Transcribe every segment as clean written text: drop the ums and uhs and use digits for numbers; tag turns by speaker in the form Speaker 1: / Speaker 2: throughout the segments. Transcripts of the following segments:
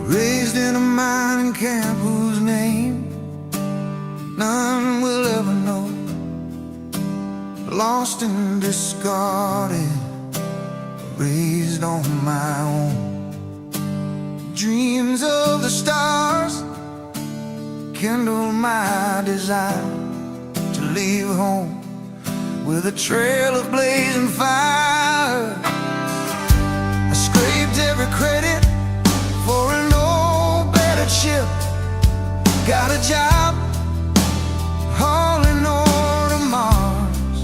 Speaker 1: Raised in a mining camp whose name none will ever know. Lost and discarded, raised on my own. Dreams of the stars kindle my desire to leave home with a trail of blazing fire. I scraped every credit for an old battered ship. Got a job hauling ore to Mars.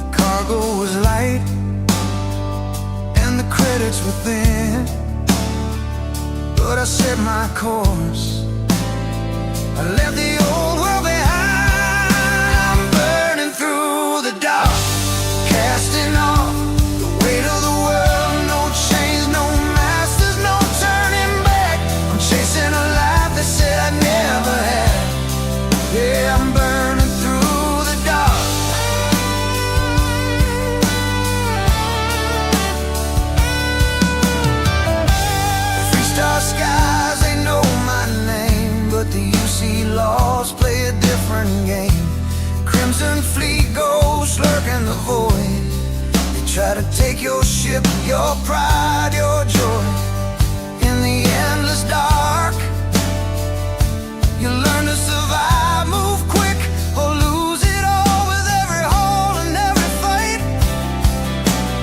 Speaker 1: The cargo was light and the credits were thin, but I set my course. I left the old world behind. I'm burning through the dark, casting off the weight of the world. No chains, no masters, no turning back. I'm chasing a life they said I'd never had. Yeah, I'm burning through the dark. The freestar skies, they know my name, but the laws play a different game. Crimson fleet ghosts lurk in the void. They try to take your ship, your pride, your joy. In the endless dark, you learn to survive, move quick, or lose it all with every hole and every fight.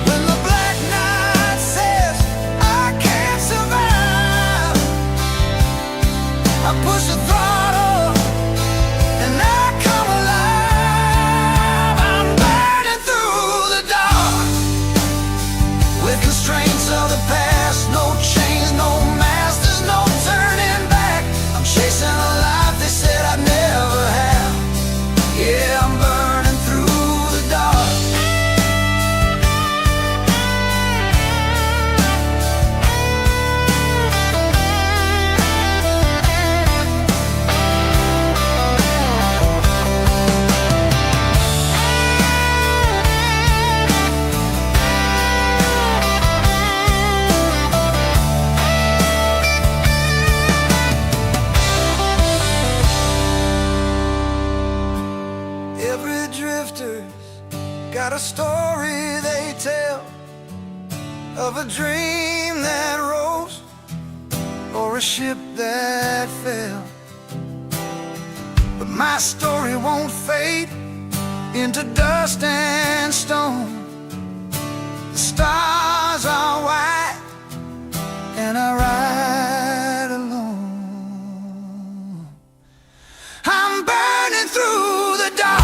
Speaker 1: When the black night says I can't survive, I push the throttle. Constraints of the past, no chains, no masters, no turning back. I'm chasing a life they said I'd never have. Yeah, I'm burning through the dark. Got a story they tell of a dream that rose or a ship that fell. But my story won't fade into dust and stone. The stars are white and I ride alone. I'm burning through the dark.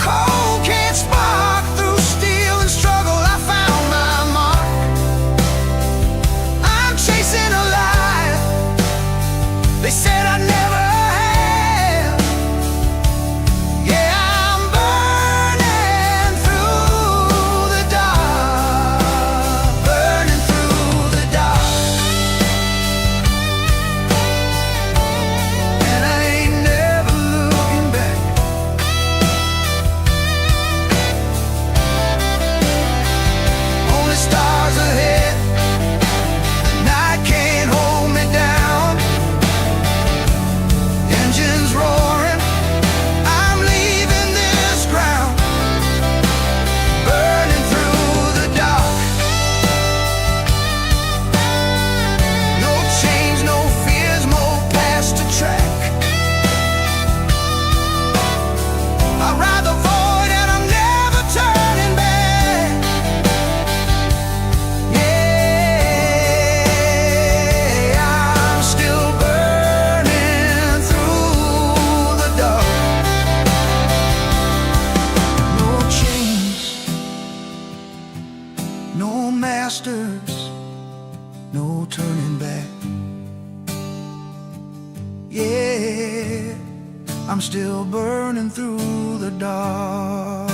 Speaker 1: Cold can't spark through steel and struggle. I found my mark. I'm chasing a life they said I'd never have. Yeah, I'm burning through the dark, burning through the dark. And I ain't never looking back. Stars ahead, the night can't hold me down. Engines roaring, I'm leaving this ground. Burning through the dark. No change, no fears, more past to track. I ride the void and I'm never turning back. No masters, no turning back. Yeah, I'm still burning through the dark.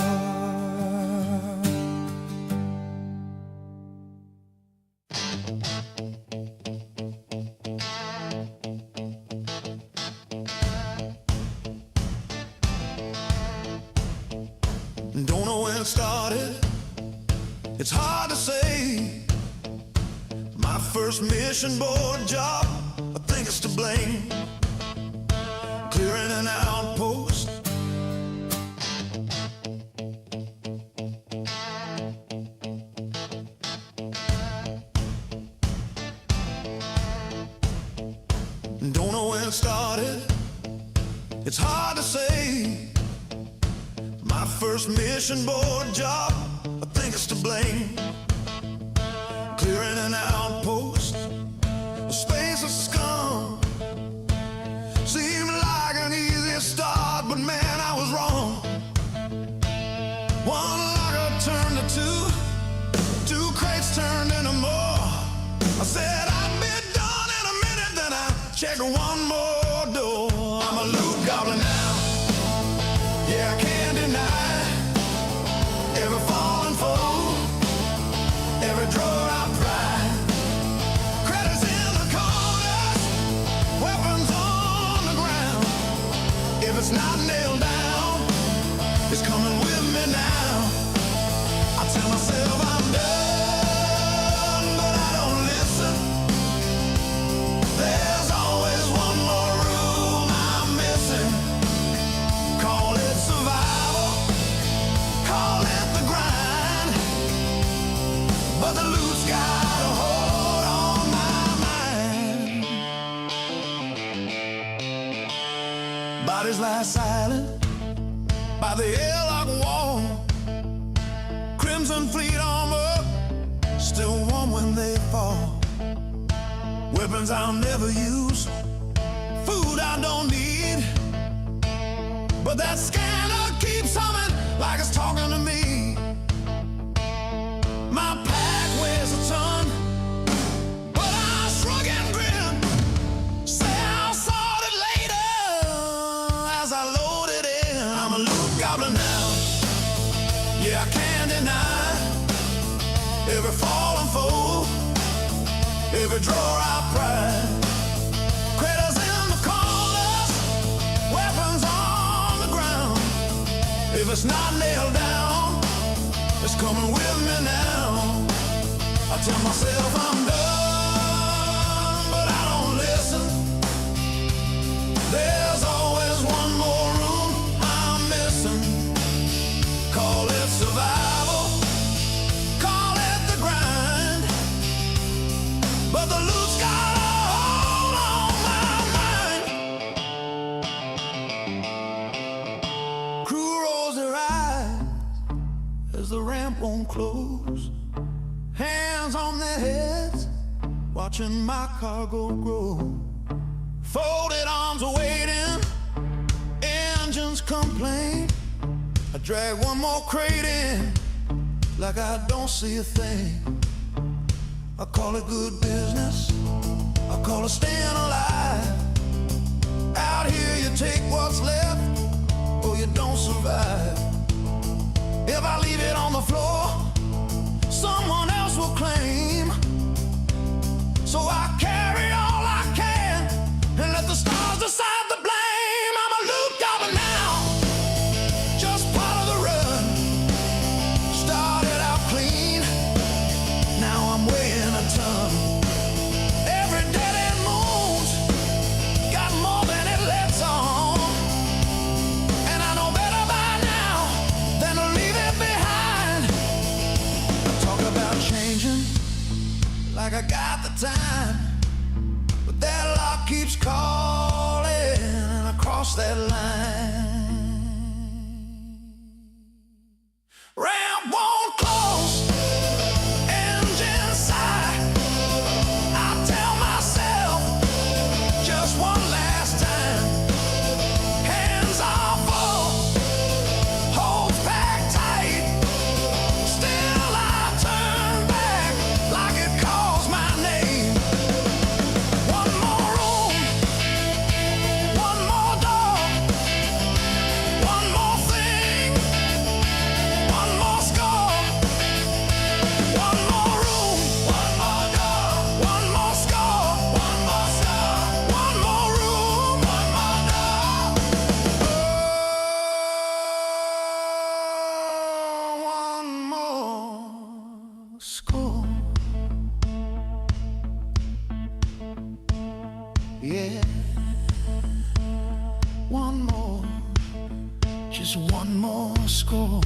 Speaker 2: Don't know when it started,
Speaker 1: It's hard to say. My first mission board job, I think it's to blame. Clearing an outpost. Don't know when it started. It's hard to say. My first mission board job, I think it's to blame. Clearing an outpost, a space of scum. Seemed like an easy start, but man, I was wrong. One locker turned to two crates turned into more. I said I'd be done in a minute, then I checked one more door. I'm a loot goblin now, yeah, I can't deny. Every fallen foe, every drawer I pry. Credits in the corners, weapons on the ground. If it's not nailed down, it's coming with me now. I tell myself I'm done, but I don't listen. There's always one more room I'm missing. Call it survival, call it the grind, but the loot's got a hold on my mind. Bodies lie silent by the airlock wall. Crimson fleet armor, still warm when they fall. Weapons I'll never use, food I don't need, but that scanner keeps humming like it's talking to me. My pack weighs a ton, but I shrug and grin. Say I'll sort it later as I load it in. I'm a loot goblin now, yeah, I can't deny. Every fallen foe, every drawer I pry. Craters in the corners, weapons on the ground. If it's not nailed down, it's coming with me now. I tell myself I'm done, but I don't listen. There's always one more room I'm missing. Call it survival, call it the grind, but the loot's got a hold on my mind. Crew rolls their eyes as the ramp won't close. Hands on their heads, watching my cargo grow. Folded arms are waiting, engines complain. I drag one more crate in, like I don't see a thing. I call it good business, I call it staying alive. Out here you take what's left, or you don't survive. If I leave it on the floor, someone else will claim. So I carry all I can and let the stars decide the blame. I'm a loot goblin now, just part of the run. Started out clean, now I'm weighing a ton. Every dead end moves got more than it lets on, and I know better by now than to leave it behind. Talk about changing like I got the time, but that lock keeps calling and I cross that line. Ramp won't close, engine sigh. I tell myself just one last time. Hands are full, holds packed tight. Still I turn back like it calls my name. One more room, one more door. score. Yeah, one more, just one more score.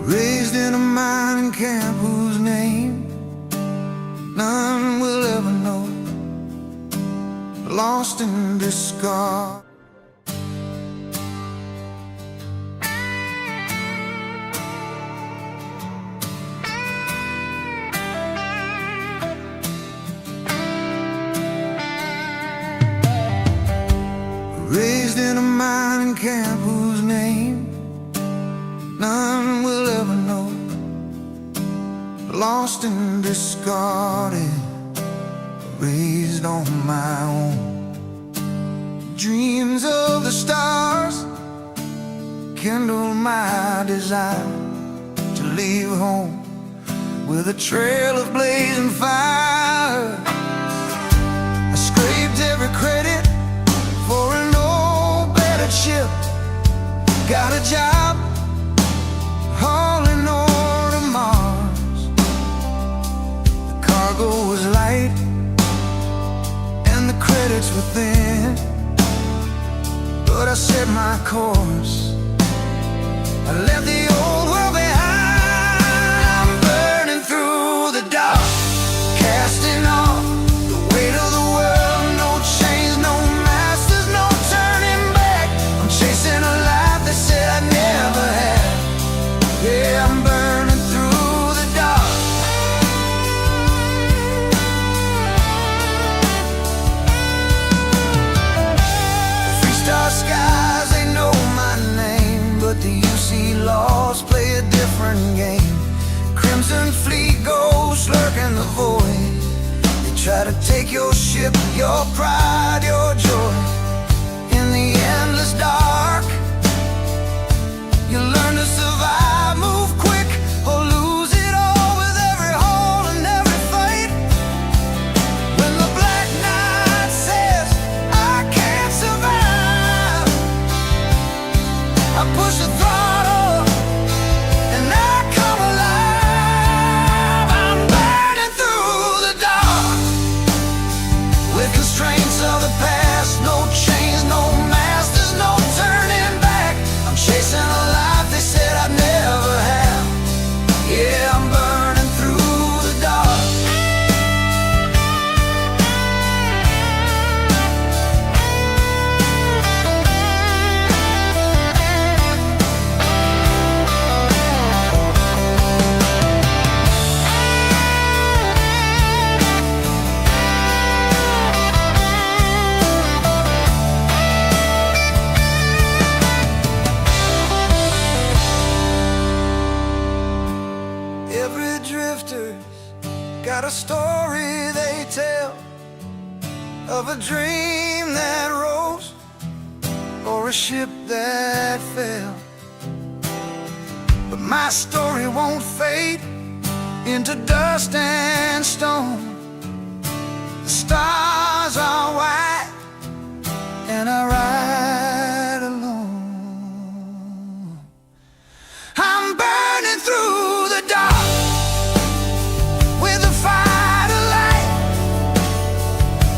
Speaker 1: Raised in a mining camp whose name none will ever know, lost in discard. Raised in a mining camp whose name none will ever know, lost and discarded, raised on my own. Dreams of the stars kindle my desire to leave home with a trail of blazing fire. I scraped every credit for an old battered ship, got a job hauling ore to Mars. The cargo was light and the credits were thin, but I set my course. I left the old world behind. I'm burning through the dark, casting off the weight of the world. No chains, no masters, no turning back. I'm chasing a life that said I'd never have. Yeah, I'm burning through the dark. The three-star skies, they know my name, but the UC laws play a different game. Crimson fleet ghosts lurking the void. They try to take your ship, your pride, your joy. In the endless dark, you learn to survive, move quick, or lose it all with every hole and every fight. When the black night says I can't survive, I push the throttle and I come alive. I'm burning through the dark with constraints of the past. No chains, no masters, no turning back. I'm chasing a life they said I'd never have. Yeah, I'm burning through the dark. Every drifter's got a story they tell, of a dream that rose or a ship that fell. But my story won't fade into dust and stone. The stars are white and I ride alone. I'm burning through the dark with a fire to light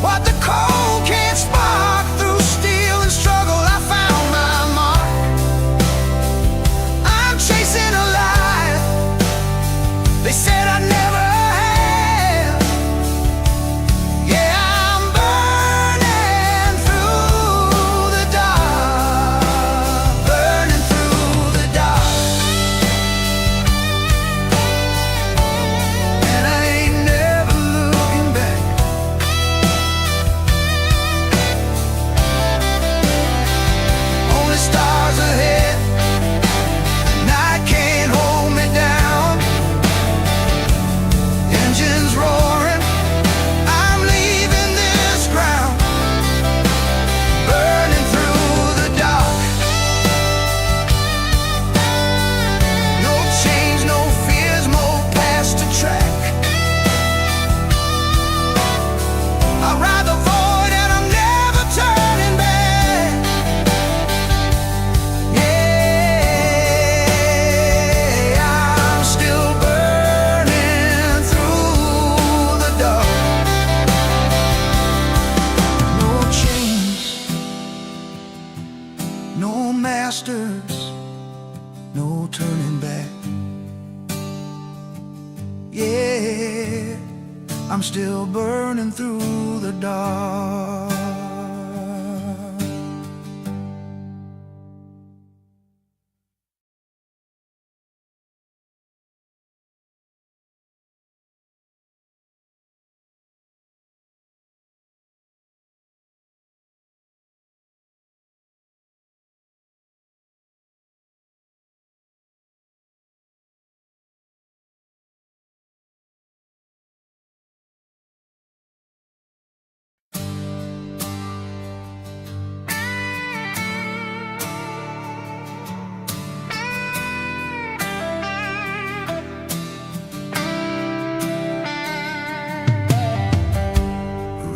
Speaker 1: what the cold can't spark. Through steel and struggle I found my mark. I'm chasing a life they said I'd never have. Yeah, I'm burning through years, no turning back. Yeah, I'm still burning through the dark.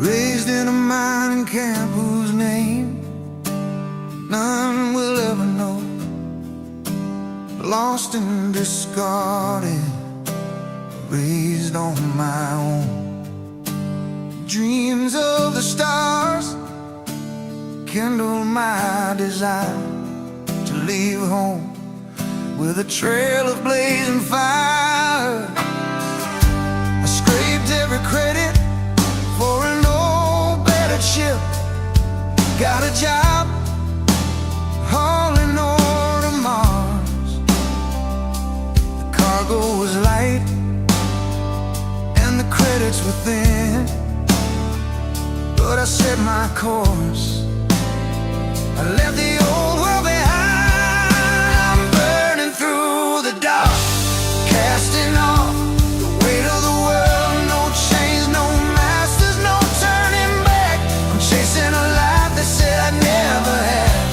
Speaker 1: Raised in a mining camp whose name none will ever know. Lost and discarded, raised on my own. Dreams of the stars kindle my desire to leave home with a trail of blazing fire. I scraped every credit for an old battered ship. Got a job hauling ore to Mars. The cargo was light and the credits were thin, but I set my course. I left the old world behind. I'm burning through the dark, casting off the weight of the world. No chains, no masters, no turning back. I'm chasing a life that said I'd never have.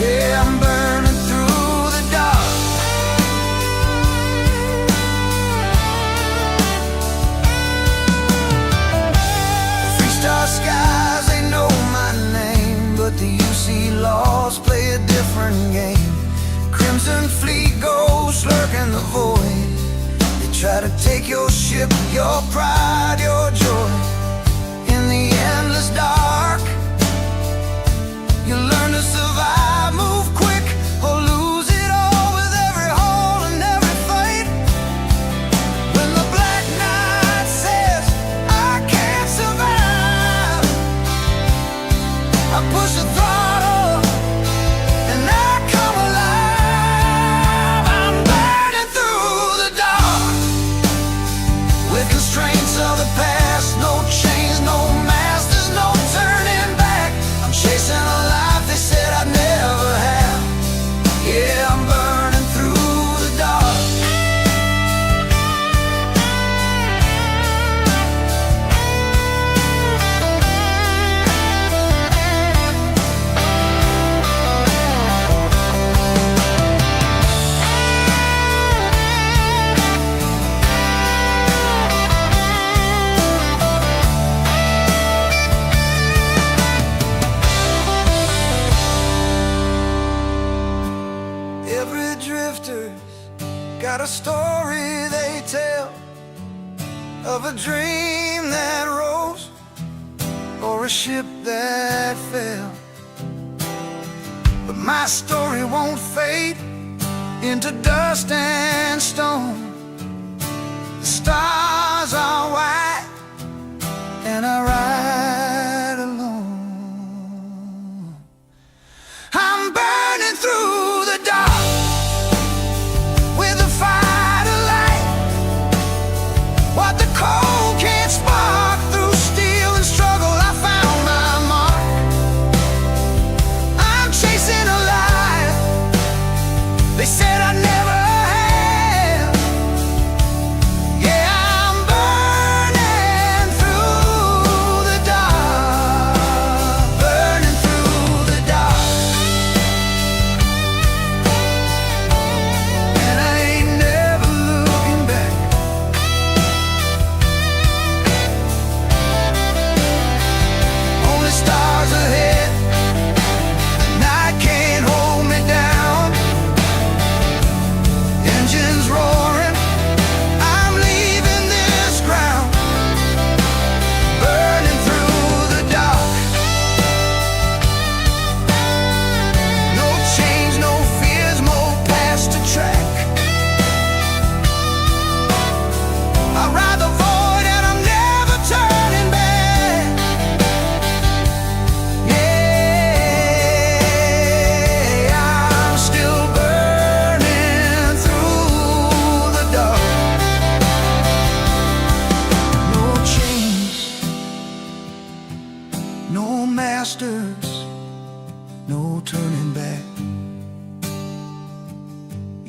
Speaker 1: Yeah, I'm burning through the dark. Freestar skies, they know my name, but the UC laws play a different game. Crimson fleet ghosts lurk in the void. They try to take your ship, your pride, your joy. In the endless dark, you learn to survive, move quick, or lose it all with every hole and every fight. When the black night says I can't survive, I push the throttle and I come alive. I'm burning through the dark with constraints of the past. No chains, no masters, no turning back. I'm chasing a life they said I'd never have. Yeah, I'm burning through the dark. Every drifter's got a story they tell of a dream that rose or a ship that fell. But my story won't fade into dust and stone. The stars are white and I ride alone. I'm burning through the dark with a fire to light what the cold can't spark. Through steel and struggle I found my mark. I'm chasing a life they said I'd never have. Yeah,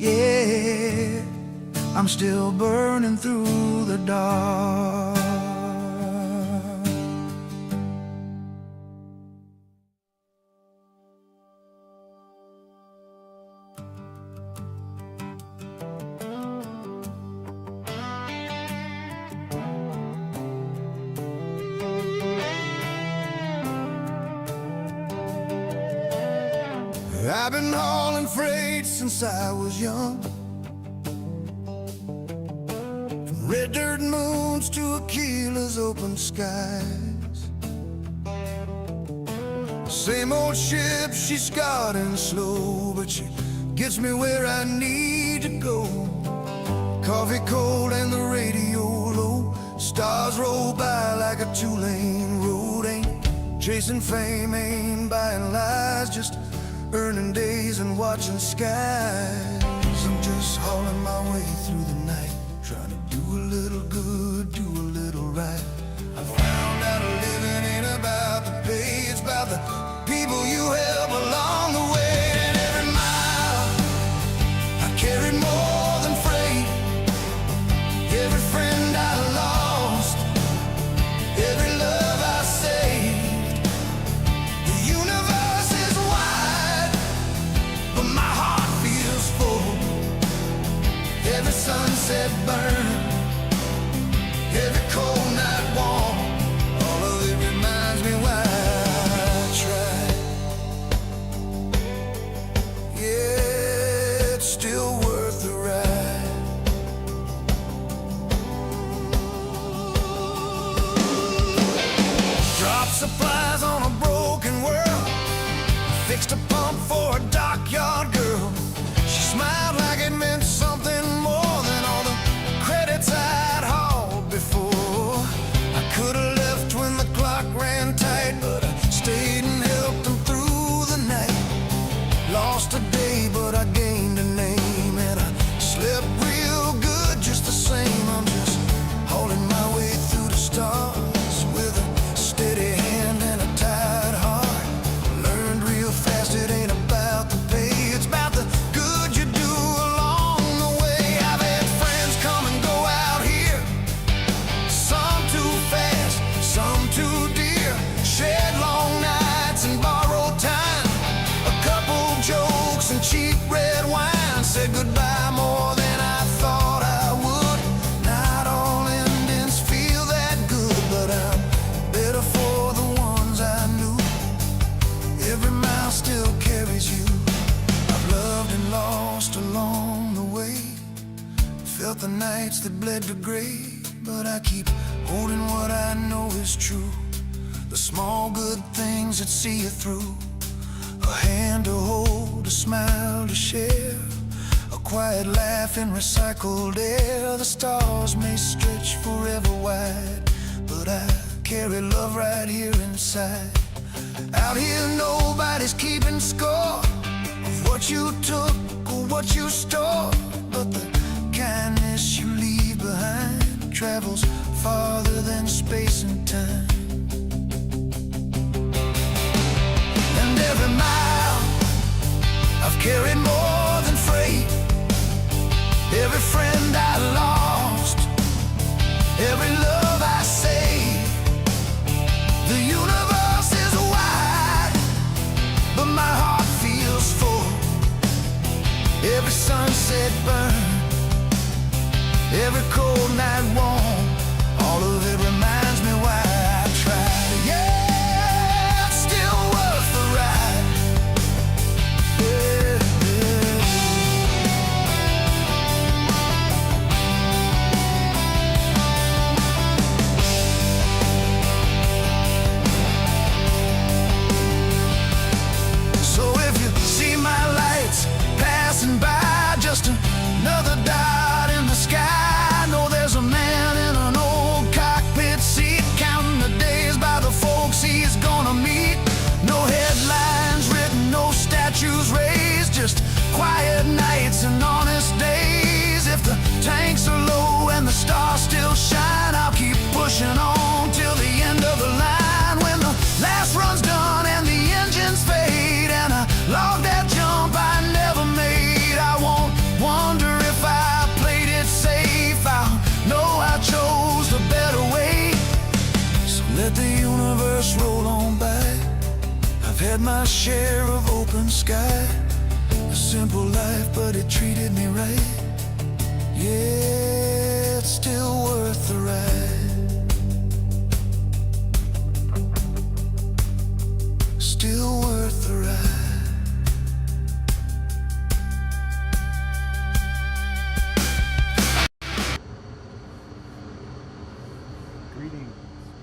Speaker 1: Yeah, I'm still burning through the dark. I've been hauling freight since I was young, from red dirt moons to Aquila's open skies. Same old ship, she's scarred and slow, but she gets me where I need to go. Coffee cold and the radio low, stars roll by like a two-lane road. Ain't chasing fame, ain't buying lies, just earning days and watching skies. I'm just hauling my way through the night, trying to do a little good, do a little right. I found out living ain't about the pay, it's about the people you help along the way. And every mile I carried more than freight, every friend I lost, every love I saved. The universe is wide, but my heart feels full. Every sunset burn, every cold night warm, all of it reminds me why I tried. Yeah, it's still worth the ride. Drop supplies on a broken world, fixed a pump for a dockyard girl. She smiled like it meant something more than all the credits I'd hauled before. I could've left when the clock ran tight, but I stayed and helped them through the night. Lost a day, but I gained a name, and I slept real good just the same. I'm just hauling my way through the stars with a steady hand and a tight heart. Learned real fast it ain't about the pay, it's about the good you do along the way. I've had friends come and go out here, some too fast, some too dear. Shared long nights and borrowed time, a couple jokes and cheap red wine. Said goodbye more than I thought I would. Not all endings feel that good, but I'm better for the ones I knew. Every mile still carries you. I've loved and lost along the way, felt the nights that bled to gray, but I keep holding what I know is true. The small good things that see you through, a hand to hold, a smile to share, a quiet laugh in recycled air. The stars may stretch forever wide, but I carry love right here inside. Out here nobody's keeping score of what you took or what you stored, but the kindness you leave behind travels farther than space and time. And every mile I've carried more than freight, every friend I lost, every love I saved. The universe is wide, but my heart feels full. Every sunset burn, every cold night warm, all of it reminds me why I tried. Yeah, it's still worth the ride. Yeah, yeah. So if you see my lights passing by, just another dot in the sky, know there's a man in a my share of open sky. A simple life, but it treated me right. Yeah, it's still worth the ride. Still worth the ride.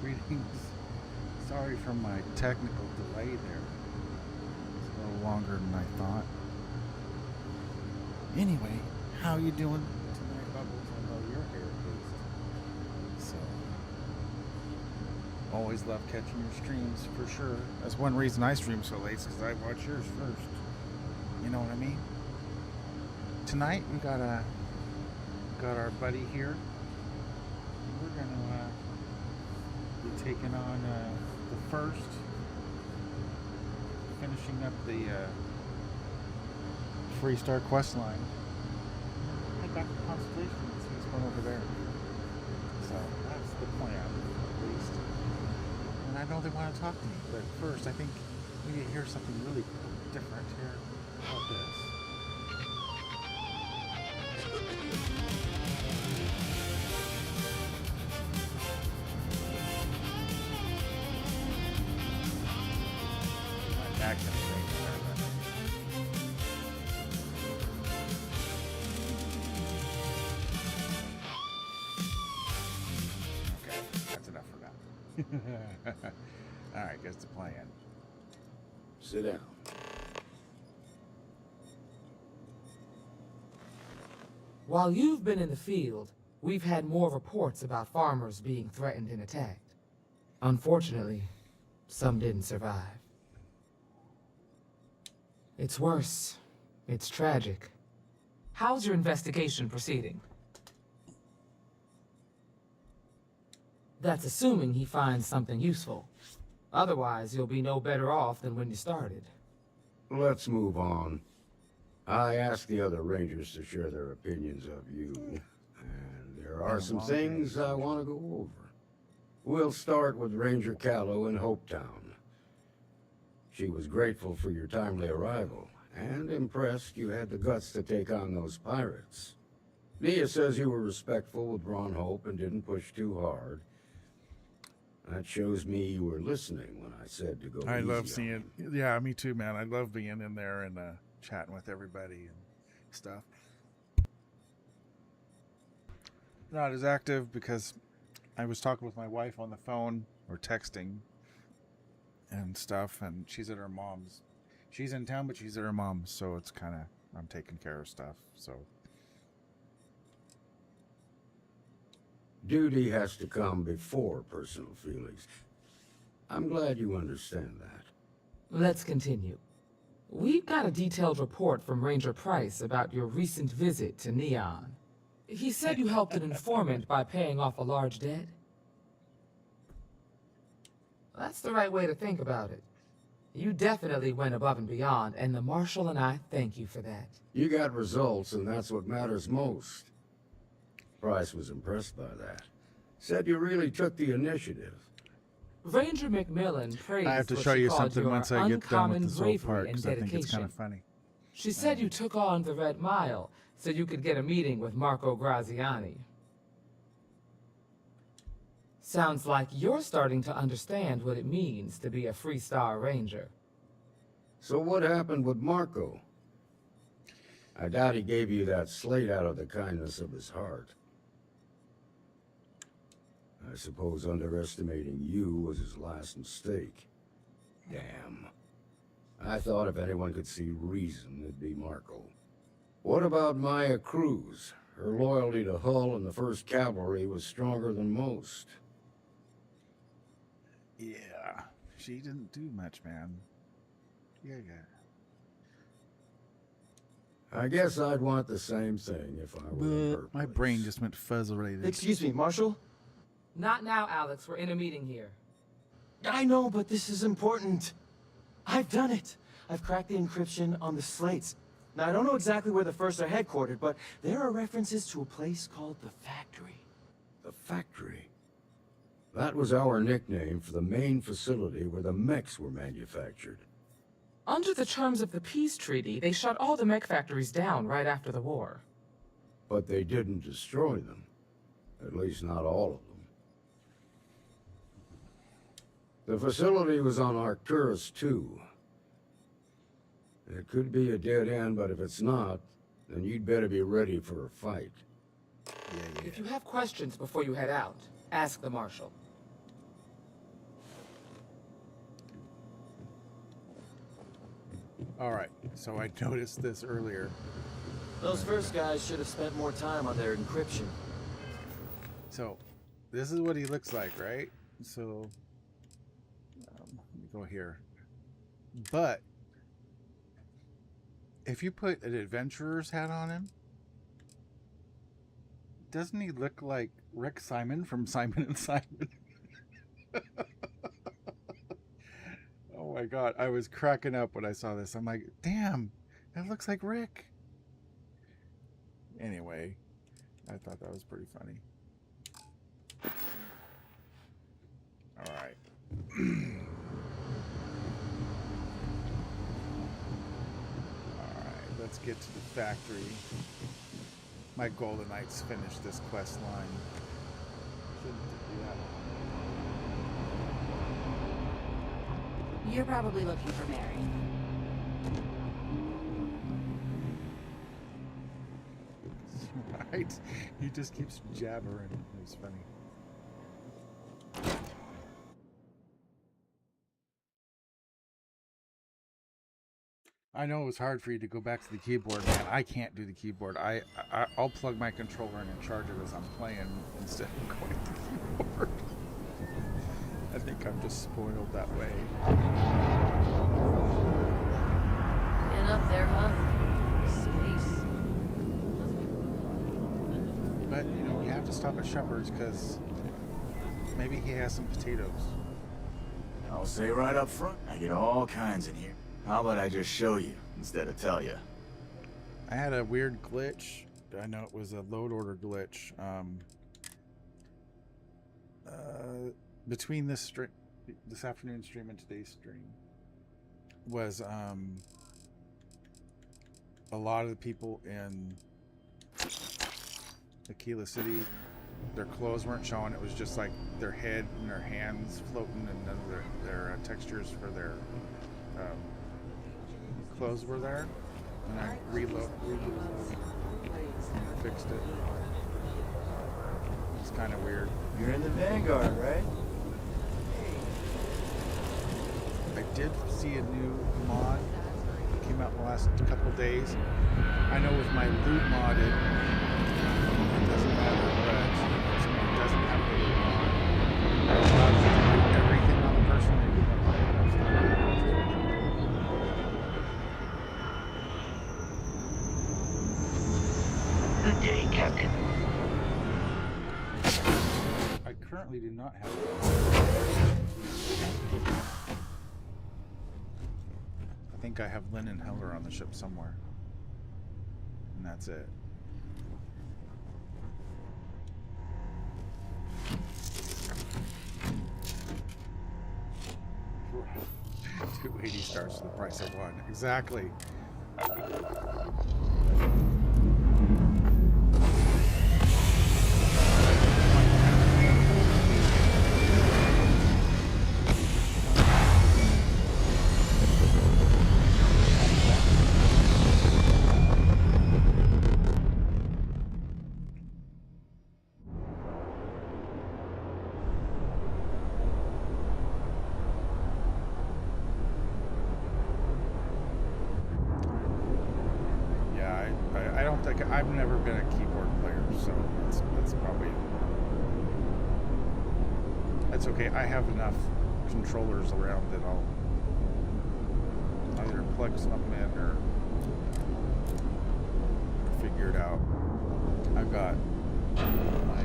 Speaker 2: Greetings. Sorry for my technical delay there. It's a little longer than I thought. Anyway, how you doing tonight, Bubbles? I know you're here at least. So, always love catching your streams for sure. That's one reason I stream so late, is because I watch yours first. You know what I mean? Tonight we got our buddy here. We're gonna be taking on the first, finishing up the Freestar quest line. Head back to Constellation and see what's going over there. So that's the plan, at least. And I know they want to talk to me, but first I think we need to hear something really different here. How about this? Magnum thing. Okay, that's enough for now. Alright, guess the plan.
Speaker 3: Sit down.
Speaker 4: While you've been in the field, we've had more reports about farmers being threatened and attacked. Unfortunately, some didn't survive. It's worse. It's tragic. How's your investigation proceeding? That's assuming he finds something useful. Otherwise, you'll be no better off than when you started.
Speaker 3: Let's move on. I asked the other rangers to share their opinions of you, and there are some things I want to go over. We'll start with Ranger Callow in Hopetown. She was grateful for your timely arrival, and impressed you had the guts to take on those pirates. Nia says you were respectful with Ron Hope and didn't push too hard. That shows me you were listening when I said to go easy
Speaker 2: I love
Speaker 3: on
Speaker 2: seeing,
Speaker 3: him.
Speaker 2: yeah, me too, man. I love being in there and chatting with everybody and stuff. Not as active because I was talking with my wife on the phone or texting and stuff, and she's at her mom's. She's in town, but she's at her mom's, so it's kind of, I'm taking care of stuff, so.
Speaker 3: Duty has to come before personal feelings. I'm glad you understand that.
Speaker 4: Let's continue. We've got a detailed report from Ranger Price about your recent visit to Neon. He said you helped an informant by paying off a large debt. That's the right way to think about it. You definitely went above and beyond, and the Marshal and I thank you for that.
Speaker 3: You got results, and that's what matters most. Price was impressed by that. Said you really took the initiative.
Speaker 4: Ranger McMillan praised
Speaker 2: I have to
Speaker 4: what
Speaker 2: show
Speaker 4: she
Speaker 2: you
Speaker 4: called
Speaker 2: something
Speaker 4: your
Speaker 2: once I get done with
Speaker 4: uncommon
Speaker 2: this whole
Speaker 4: bravery
Speaker 2: part,
Speaker 4: and
Speaker 2: because I think it's kind
Speaker 4: dedication.
Speaker 2: of funny.
Speaker 4: She said you took on the Red Mile so you could get a meeting with Marco Graziani. Sounds like you're starting to understand what it means to be a Freestar Ranger.
Speaker 3: So what happened with Marco? I doubt he gave you that slate out of the kindness of his heart. I suppose underestimating you was his last mistake. Damn. I thought if anyone could see reason, it'd be Marco. What about Maya Cruz? Her loyalty to Hull and the 1st Cavalry was stronger than most.
Speaker 2: Yeah, she didn't do much, man. Yeah.
Speaker 3: I guess I'd want the same thing if I were in her
Speaker 2: My
Speaker 3: place.
Speaker 2: brain just went fuzz-related.
Speaker 5: Excuse me, Marshal?
Speaker 4: Not now, Alex. We're in a meeting here.
Speaker 5: I know, but this is important. I've done it. I've cracked the encryption on the slates. Now, I don't know exactly where the First are headquartered, but there are references to a place called the Factory.
Speaker 3: The Factory? That was our nickname for the main facility where the mechs were manufactured.
Speaker 4: Under the terms of the peace treaty, they shut all the mech factories down right after the war.
Speaker 3: But they didn't destroy them. At least not all of them. The facility was on Arcturus 2. It could be a dead end, but if it's not, then you'd better be ready for a fight.
Speaker 4: If you have questions before you head out, ask the Marshal.
Speaker 2: Alright, so I noticed this earlier.
Speaker 5: Those first guys should have spent more time on their encryption.
Speaker 2: So, this is what he looks like, right? So, let me go here. But, if you put an adventurer's hat on him, doesn't he look like Rick Simon from Simon and Simon? Oh my god, I was cracking up when I saw this. I'm like, damn, that looks like Rick. Anyway, I thought that was pretty funny. Alright. Alright, let's get to the factory. My Golden Knights finished this quest line. Shouldn't do that.
Speaker 6: You're probably looking for Mary.
Speaker 2: Right? He just keeps jabbering. It's funny. I know it was hard for you to go back to the keyboard, man. I can't do the keyboard. I'll plug my controller in and charge it as I'm playing instead of going to the keyboard. I think I'm just spoiled that way.
Speaker 6: And up there, huh? Space.
Speaker 2: But, you know, you have to stop at Shepherd's because maybe he has some potatoes.
Speaker 7: I'll say right up front, I get all kinds in here. How about I just show you instead of tell you?
Speaker 2: I had a weird glitch. I know it was a load order glitch. Between this afternoon stream and today's stream was a lot of the people in Aquila City, their clothes weren't showing. It was just like their head and their hands floating, and none of their textures for their clothes were there. And I reloaded and fixed it. It's kind of weird.
Speaker 7: You're in the Vanguard, right?
Speaker 2: I did see a new mod that came out in the last couple of days. I know with my loot mod it doesn't matter, but it doesn't have the loot mod. It allows you to do everything on the person that you want.
Speaker 8: Good day, Captain.
Speaker 2: I currently do not have it. I think I have Lynn and Heller on the ship somewhere. And that's it. $280 stars for the price of one. Exactly. I've never been a keyboard player, so that's probably... That's okay. I have enough controllers around that I'll either plug something in or figure it out. I've got my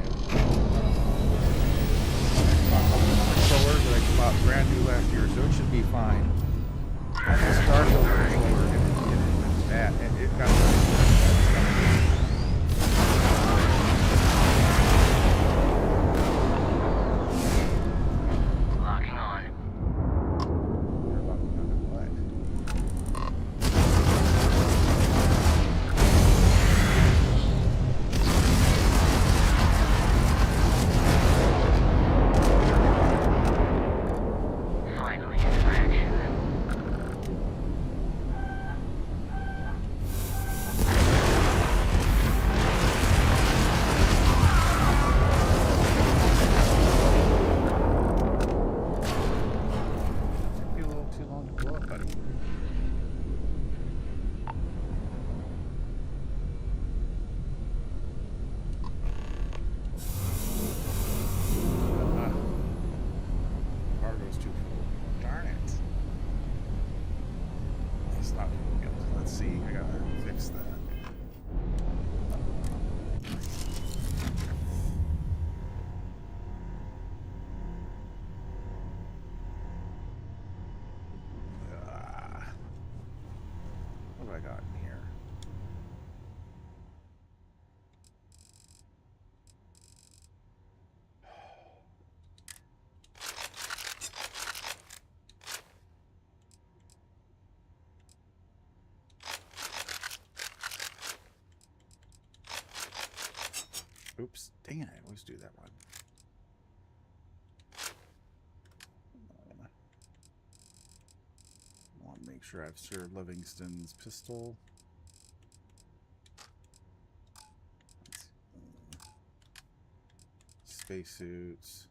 Speaker 2: controller that I bought brand new last year, so it should be fine. I have a Starfield controller and that, and it got... Oops, dang it, I always do that one. I want to make sure I've Sir Livingston's pistol. Spacesuits.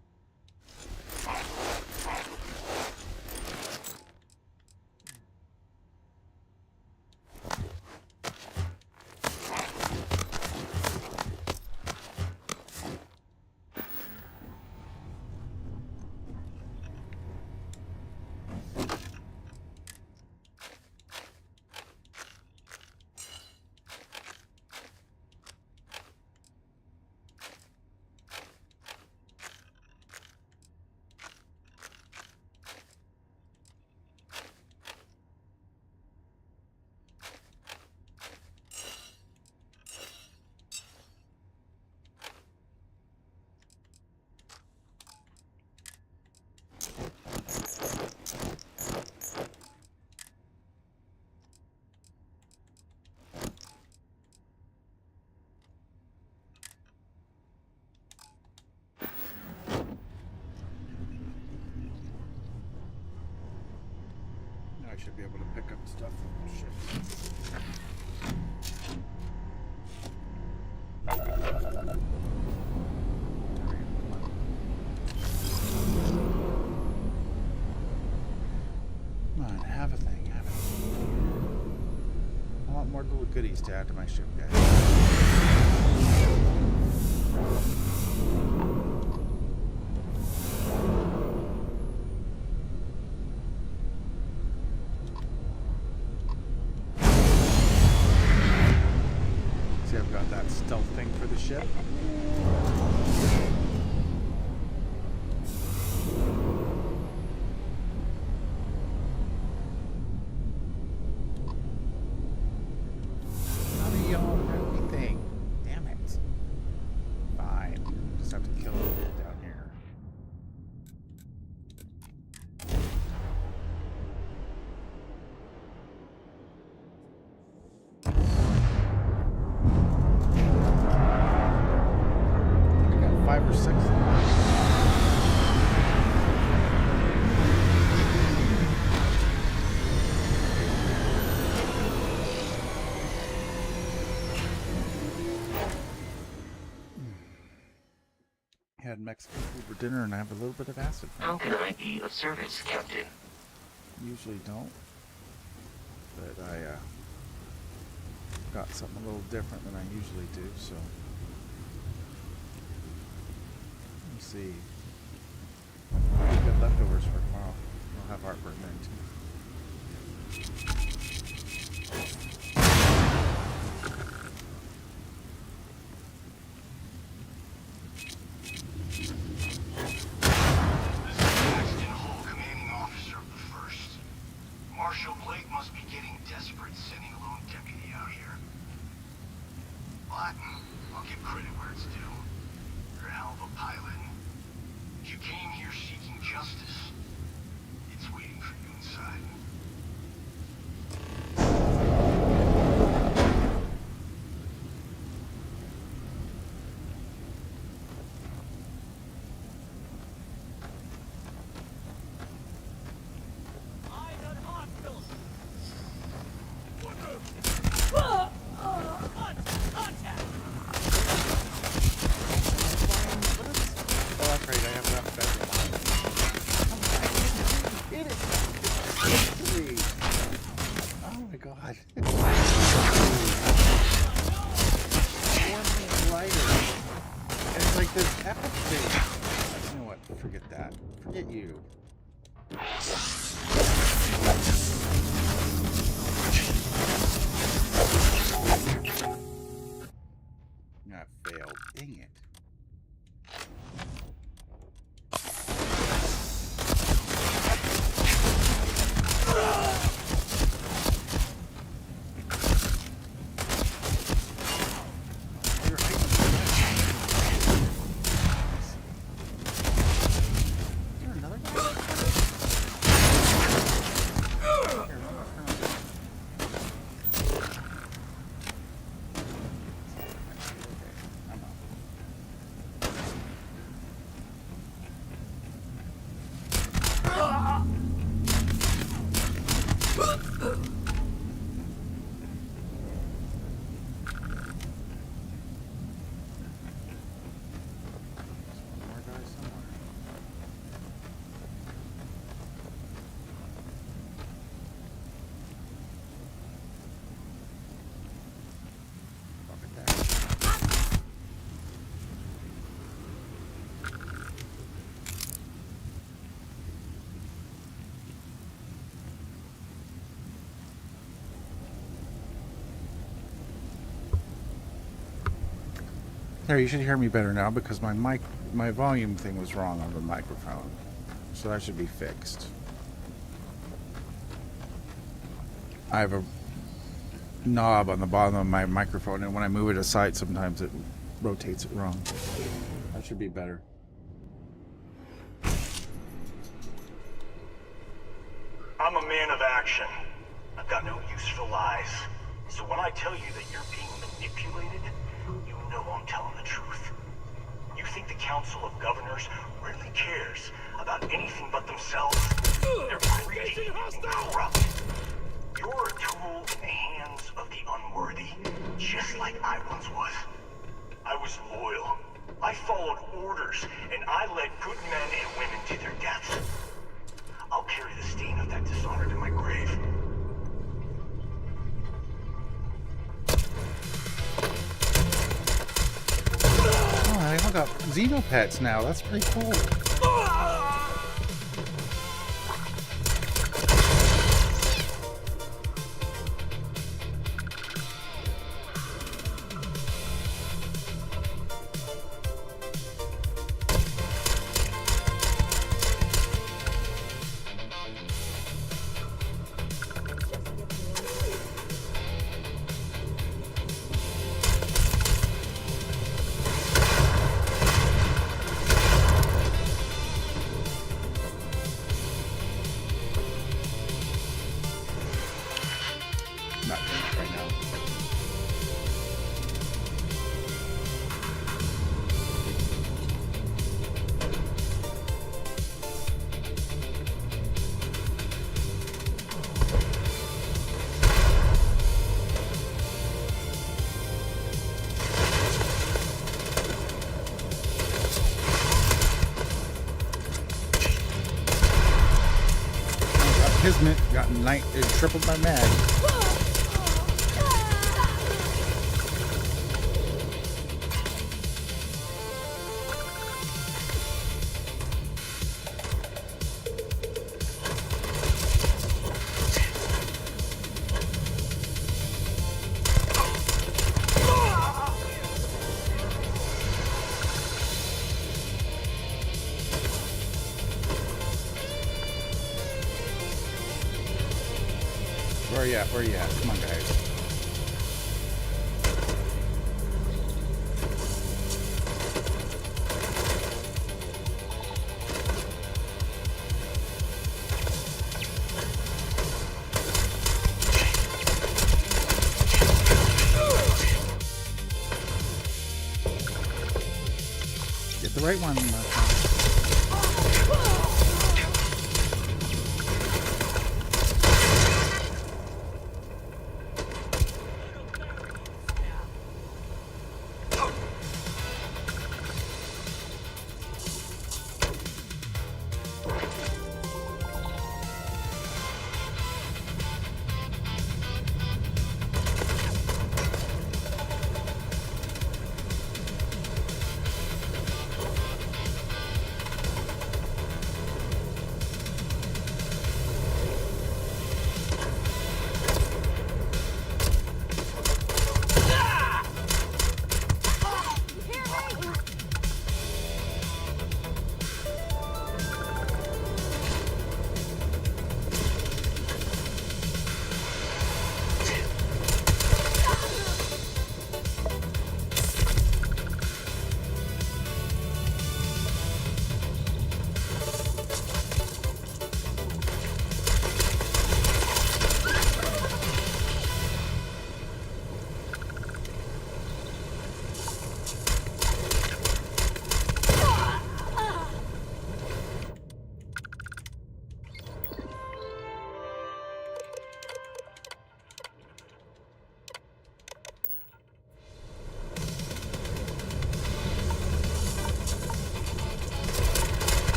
Speaker 2: I should be able to pick up stuff from the ship. Come on, have a thing, have a thing. I want more little goodies to add to my ship, guys. Stealth thing for the ship. How do y'all have anything? Damn it. Fine. Just have to kill it down here. Or 6. Had Mexican food for dinner and I have a little bit of acid.
Speaker 8: How can I be of service, Captain?
Speaker 2: Usually don't, but I got something a little different than I usually do, so. See. Good leftovers for tomorrow. We'll have heartburn then too.
Speaker 9: This is Paxton Hull, commanding officer of the 1st. Marshal Blake must be getting desperate sending a lone deputy out here. But I'll give credit where it's due. You're a hell of a pilot. You came here seeking justice. It's waiting for you inside.
Speaker 2: Forget that. Forget you. I failed. Dang it. There, you should hear me better now because my volume thing was wrong on the microphone. So that should be fixed. I have a knob on the bottom of my microphone, and when I move it aside, sometimes it rotates it wrong. That should be better.
Speaker 9: I'm a man of action. I've got no use for lies. So when I tell you that you're being manipulated, you know I'm telling the truth. You think the Council of Governors really cares about anything but themselves? They're greedy and corrupt. You're a tool in the hands of the unworthy, just like I once was. I was loyal. I followed orders, and I led good men and women to their deaths. I'll carry the stain of that dishonor to my grave.
Speaker 2: Oh, I even got Xenopets now. That's pretty cool. Not doing it right now. Kismet got it tripled my mag. Where you at? Where you at? Come on, guys. Get the right one.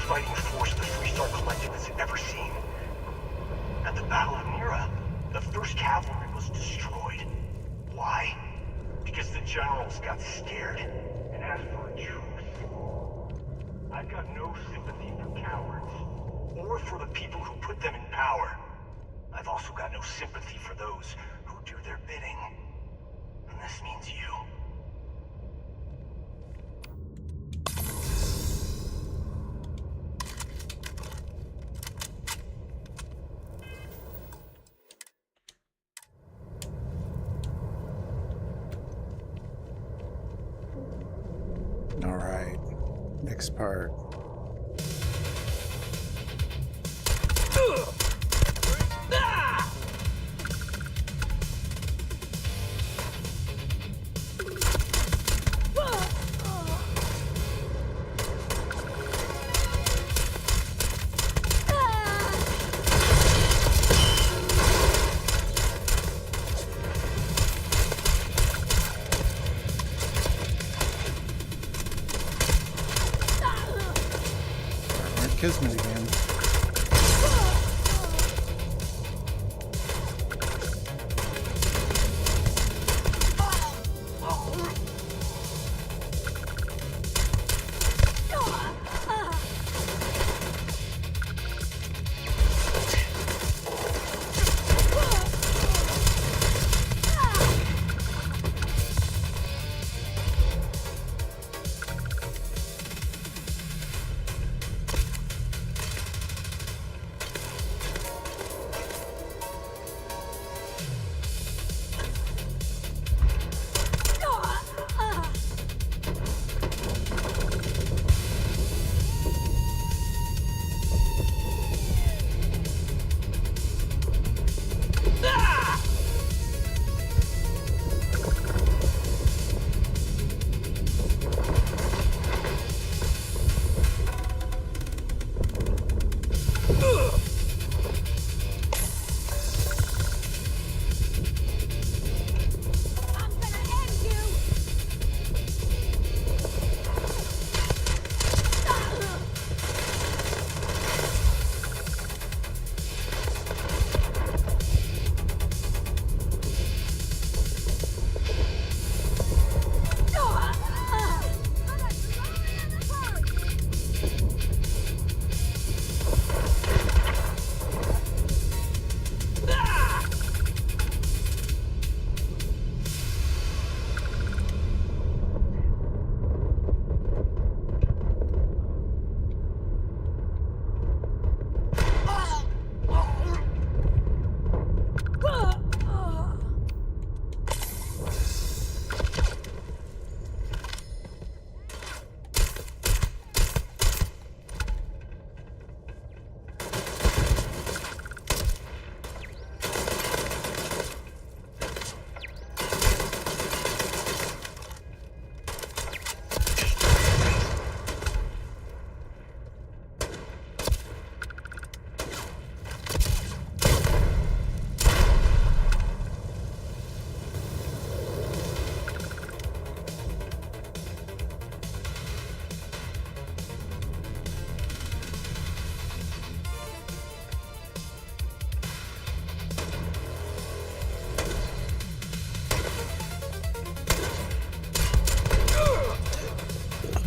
Speaker 9: fighting force the Three-Star Collective has ever seen. At the Battle of Mira, the 1st Cavalry was destroyed. Why? Because the generals got scared and asked for a truce. I've got no sympathy for cowards, or for the people who put them in power. I've also got no sympathy for those who do their bidding. And this means you.
Speaker 2: All right, next part. Kismet again.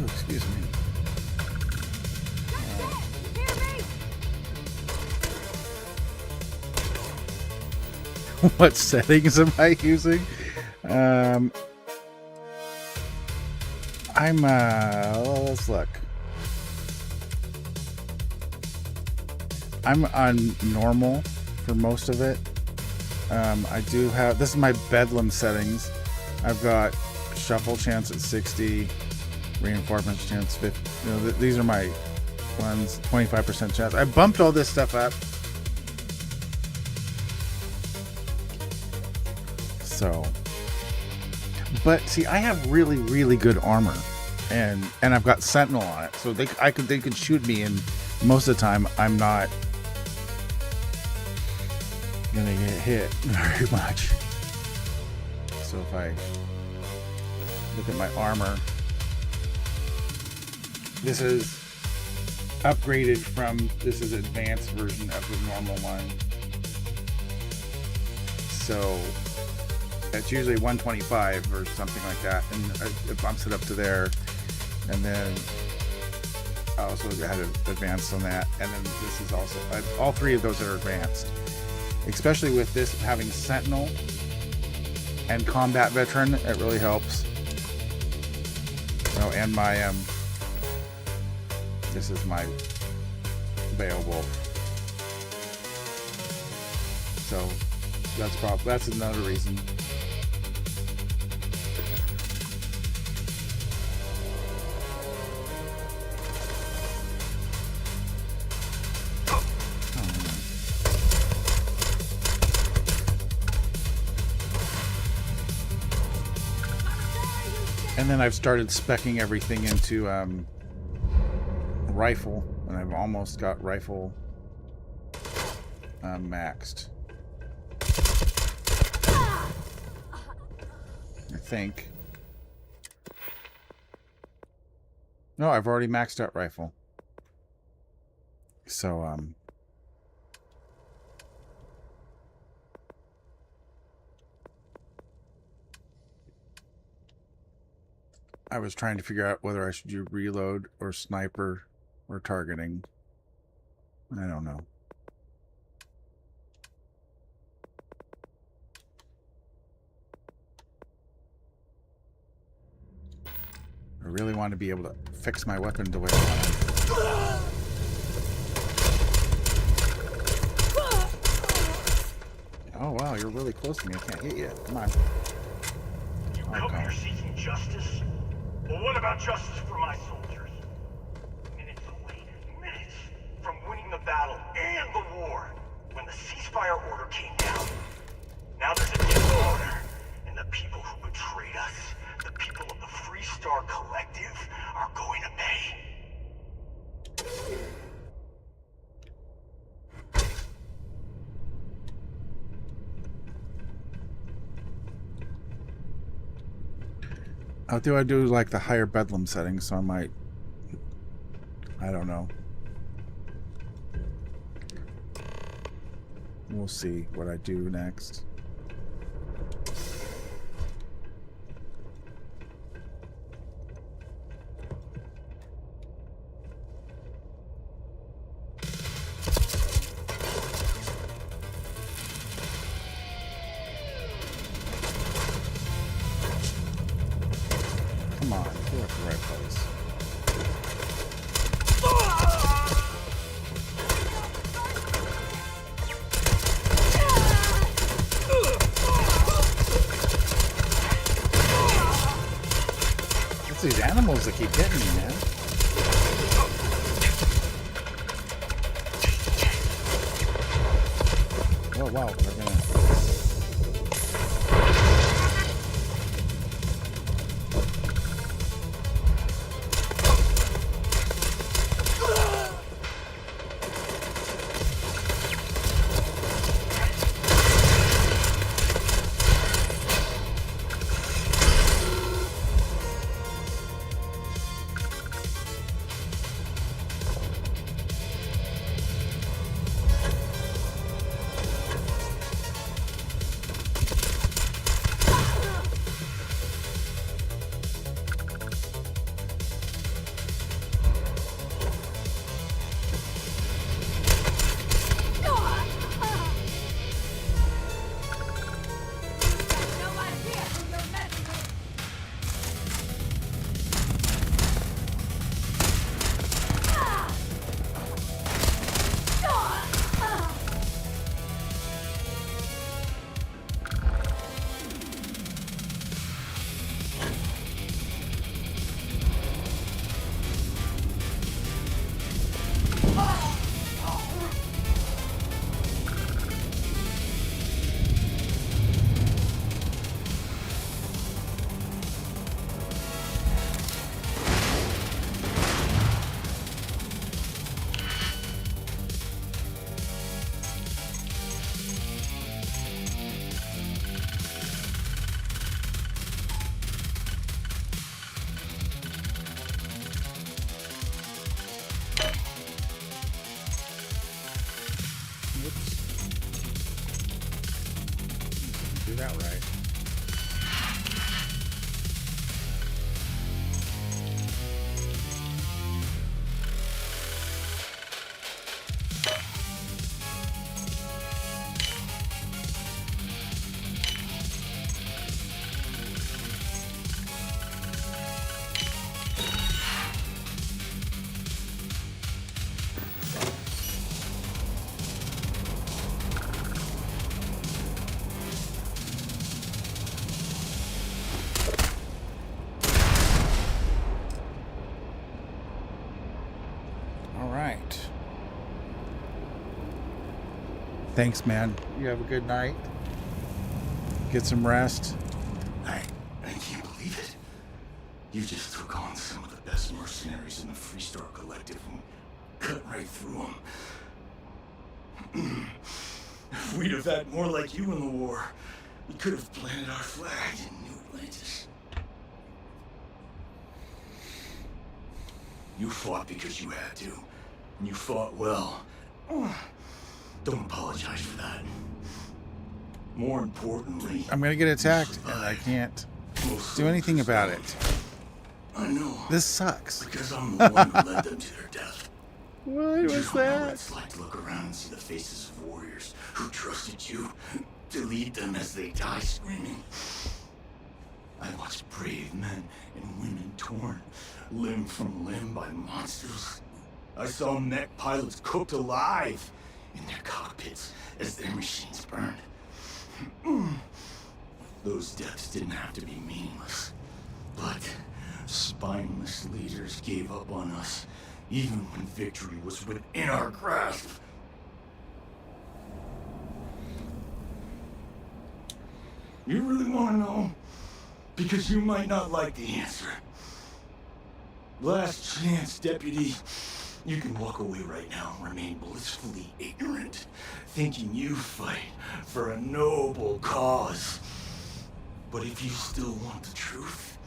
Speaker 2: Excuse me. What settings am I using? Let's look. I'm on normal for most of it. I do have, this is my Bedlam settings. I've got shuffle chance at 60, reinforcements chance 50. You know, these are my ones. 25% chance. I bumped all this stuff up. So, but see, I have really, really good armor, and I've got Sentinel on it, so they could shoot me, and most of the time I'm not gonna get hit very much. So if I look at my armor, this is upgraded from, this is advanced version of the normal one. So it's usually 125 or something like that, and it bumps it up to there. And then I also had it advanced on that, and then this is also, all three of those are advanced. Especially with this having Sentinel and Combat Veteran, it really helps. Oh, and my this is my Beowulf. So that's another reason. And then I've started speccing everything into rifle, and I've almost got rifle maxed. I think. No, I've already maxed out rifle. So I was trying to figure out whether I should do reload or sniper or targeting. I don't know. I really want to be able to fix my weapon the way I want it. Oh wow, you're really close to me. I can't hit you. Come on.
Speaker 9: You come here seeking justice? Well, what about justice for my soldiers? Minutes away, minutes from winning the battle and the war, when the ceasefire order came down. Now there's a new order, and the people who betrayed us, the people of the Free Star Collective, are going to pay.
Speaker 2: I'll do like the higher Bedlam settings, so I might, I don't know. We'll see what I do next. Come on, you're at the right place. It's these animals that keep getting me, man. Oh wow, they're gonna... do that right. Thanks, man. You have a good night. Get some rest.
Speaker 9: I can't believe it. You just took on some of the best mercenaries in the Freestar Collective and cut right through them. If we'd have had more like you in the war, we could have planted our flag in New Atlantis. You fought because you had to, and you fought well. Don't apologize for that. More importantly,
Speaker 2: I'm gonna get attacked and I can't do anything about it.
Speaker 9: I know.
Speaker 2: This sucks.
Speaker 9: Because I'm the one who led them to their death.
Speaker 2: What was
Speaker 9: You don't know what
Speaker 2: that?
Speaker 9: it's like to look around and see the faces of warriors who trusted you to lead them as they die screaming. I watched brave men and women torn limb from limb by monsters. I saw mech pilots cooked alive in their cockpits as their machines burned. Those deaths didn't have to be meaningless, but spineless leaders gave up on us even when victory was within our grasp. You really want to know? Because you might not like the answer. Last chance, Deputy. You can walk away right now and remain blissfully ignorant, thinking you fight for a noble cause. But if you still want the truth,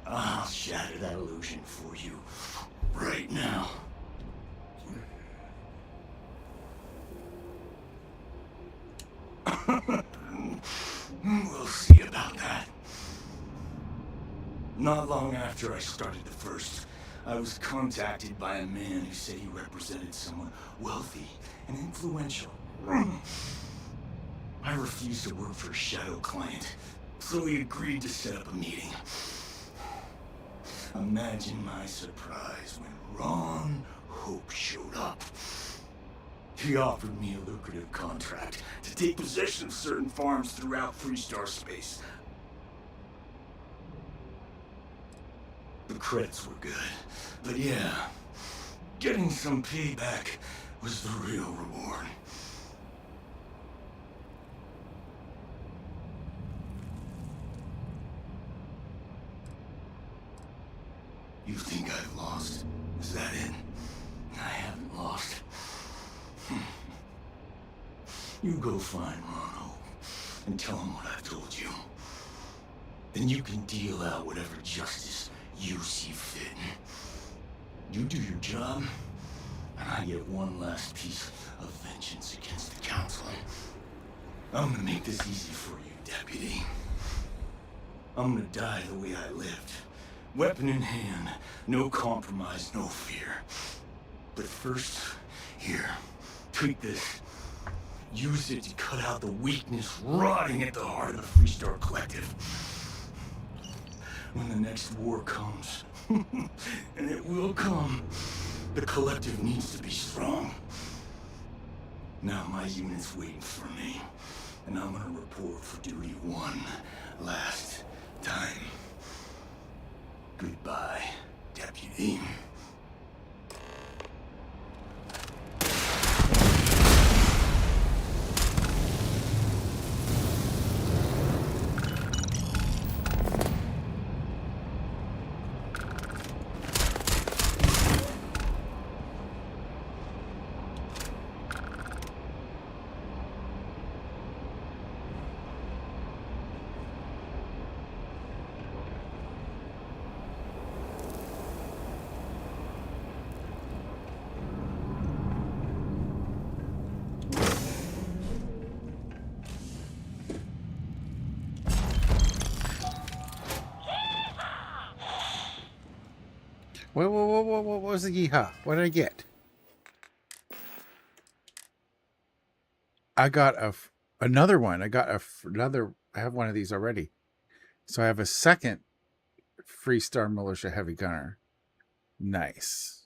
Speaker 9: I'll shatter that illusion for you right now. We'll see about that. Not long after I started the first, I was contacted by a man who said he represented someone wealthy and influential. I refused to work for a shadow client, so he agreed to set up a meeting. Imagine my surprise when Ron Hope showed up. He offered me a lucrative contract to take possession of certain farms throughout Freestar space. The credits were good, but yeah, getting some payback was the real reward. You think I've lost? Is that it? I haven't lost. You go find Ron Hope and tell him what I've told you. Then you can deal out whatever justice you see fit. You do your job, and I get one last piece of vengeance against the Council. I'm gonna make this easy for you, Deputy. I'm gonna die the way I lived. Weapon in hand, no compromise, no fear. But first, here, take this. Use it to cut out the weakness rotting at the heart of the Freestar Collective. When the next war comes, and it will come, the Collective needs to be strong. Now my unit's waiting for me, and I'm gonna report for duty one last time. Goodbye, Deputy.
Speaker 2: What was the yeehaw? What did I get? I got another one. I got another. I have one of these already. So I have a second Freestar Militia Heavy Gunner. Nice.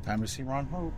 Speaker 2: Time to see Ron Hope.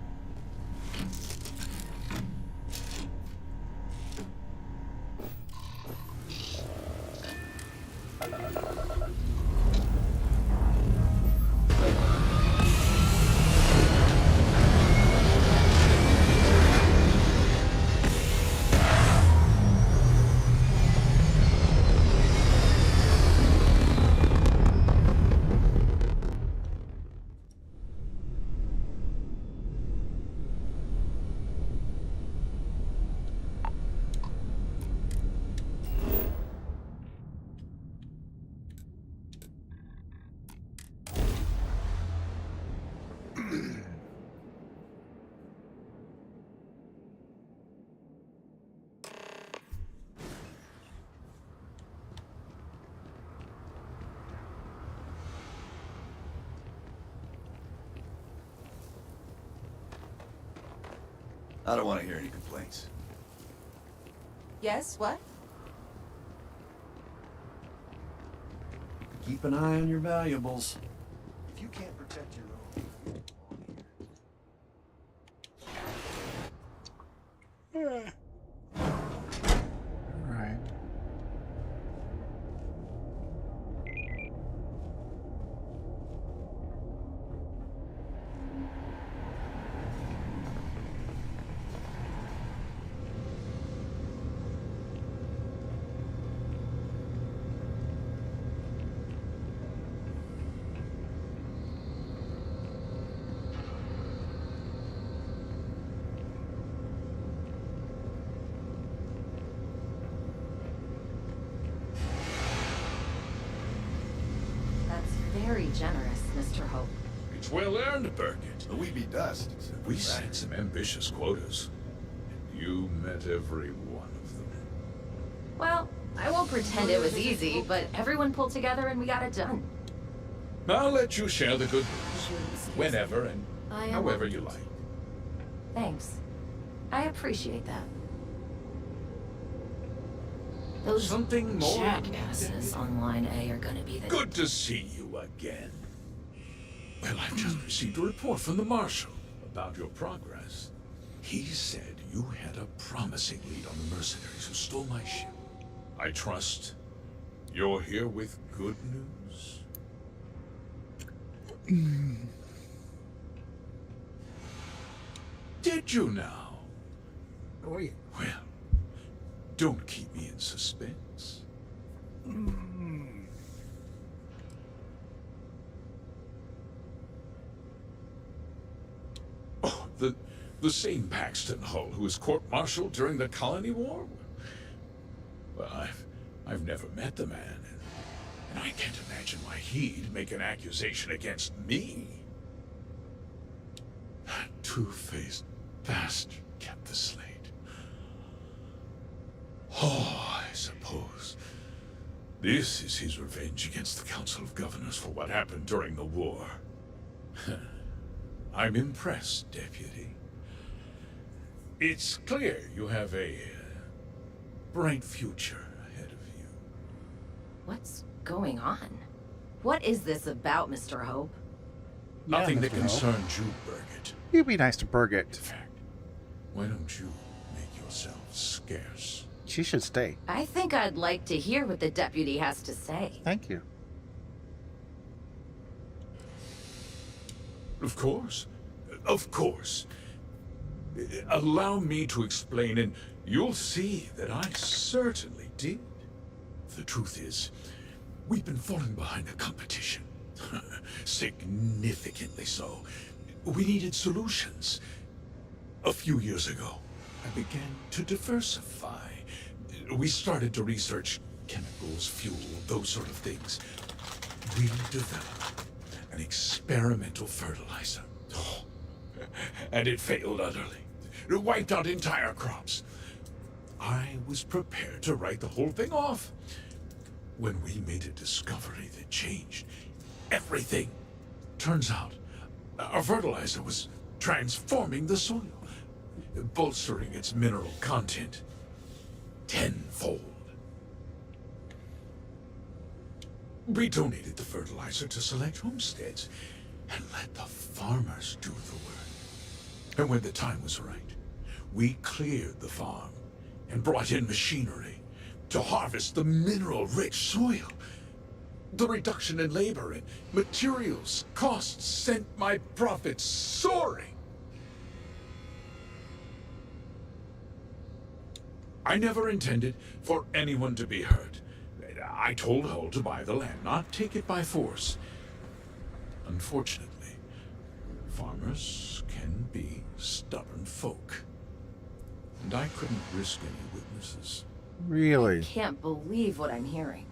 Speaker 7: I don't want to hear any complaints.
Speaker 6: Yes, what?
Speaker 7: Keep an eye on your valuables. If you can't protect your own...
Speaker 2: Alright.
Speaker 6: That's very generous, Mr. Hope.
Speaker 10: It's well earned, Birgit.
Speaker 7: We be dust.
Speaker 10: We set some ambitious quotas. You met every one of them.
Speaker 6: Well, I won't pretend it was easy, but everyone pulled together and we got it done.
Speaker 10: I'll let you share the good news. Whenever and however you like.
Speaker 6: Thanks. I appreciate that. Those
Speaker 10: Something more?
Speaker 6: jackasses on Line A are gonna be the...
Speaker 10: Good to see you again. Well, I've just received a report from the Marshal about your progress. He said you had a promising lead on the mercenaries who stole my ship. I trust you're here with good news? Did you now?
Speaker 2: Oh, yeah.
Speaker 10: Well, don't keep me in suspense. Oh, the same Paxton Hull who was court-martialed during the Colony War? Well, I've never met the man, and I can't imagine why he'd make an accusation against me. That two-faced bastard kept the slate. Oh, I suppose this is his revenge against the Council of Governors for what happened during the war. I'm impressed, Deputy. It's clear you have a bright future ahead of you.
Speaker 6: What's going on? What is this about, Mr. Hope?
Speaker 10: Nothing that
Speaker 2: Mr. Hope.
Speaker 10: concerns you, Birgit.
Speaker 2: You be nice to Birgit.
Speaker 10: In fact, why don't you make yourself scarce?
Speaker 2: She should stay.
Speaker 6: I think I'd like to hear what the deputy has to say.
Speaker 2: Thank you.
Speaker 10: Of course. Of course. Allow me to explain, and you'll see that I certainly did. The truth is, we've been falling behind the competition. Significantly so. We needed solutions. A few years ago, I began to diversify. We started to research chemicals, fuel, those sort of things. We developed an experimental fertilizer. Oh, and it failed utterly. It wiped out entire crops. I was prepared to write the whole thing off when we made a discovery that changed everything. Turns out, our fertilizer was transforming the soil, bolstering its mineral content tenfold. We donated the fertilizer to select homesteads and let the farmers do the work. And when the time was right, we cleared the farm and brought in machinery to harvest the mineral-rich soil. The reduction in labor and materials costs sent my profits soaring. I never intended for anyone to be hurt. I told Hull to buy the land, not take it by force. Unfortunately, farmers can be stubborn folk. And I couldn't risk any witnesses.
Speaker 2: Really?
Speaker 6: Can't believe what I'm hearing.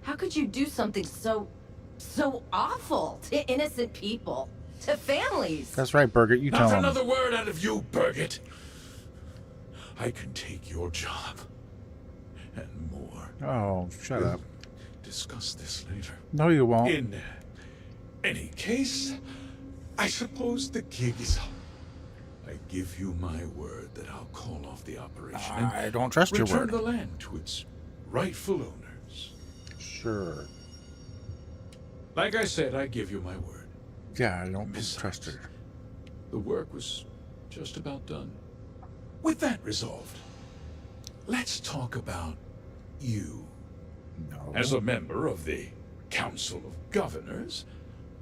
Speaker 6: How could you do something so awful to innocent people, to families?
Speaker 2: That's right, Birgit. You tell
Speaker 10: Not
Speaker 2: him.
Speaker 10: another word out of you, Birgit. I can take your job. And more.
Speaker 2: Oh, shut up.
Speaker 10: Discuss this later.
Speaker 2: No, you won't.
Speaker 10: In any case, I suppose the gig is up. I give you my word that I'll call off the operation and
Speaker 2: I don't trust your
Speaker 10: return
Speaker 2: word.
Speaker 10: the land to its rightful owners.
Speaker 2: Sure.
Speaker 10: Like I said, I give you my word.
Speaker 2: Yeah, I don't
Speaker 10: Besides,
Speaker 2: trust her.
Speaker 10: The work was just about done. With that resolved, let's talk about you.
Speaker 2: No.
Speaker 10: As a member of the Council of Governors,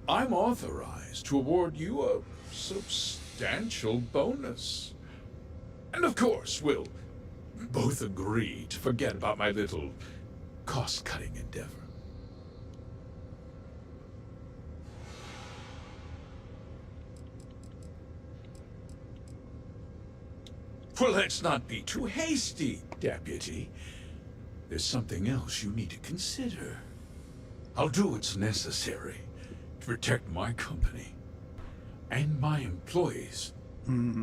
Speaker 10: I'm authorized to award you a substantial bonus. And of course, we'll both agree to forget about my little cost-cutting endeavor. Well, let's not be too hasty, Deputy. There's something else you need to consider. I'll do what's necessary to protect my company and my employees.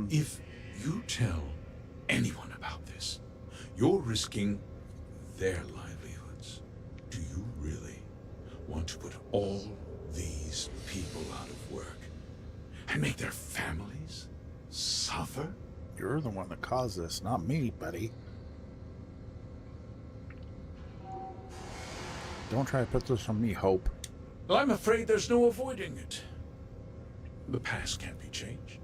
Speaker 10: If you tell anyone about this, you're risking their livelihoods. Do you really want to put all these people out of work and make their families suffer?
Speaker 2: You're the one that caused this, not me, buddy. Don't try to put this on me, Hope.
Speaker 10: Well, I'm afraid there's no avoiding it. The past can't be changed,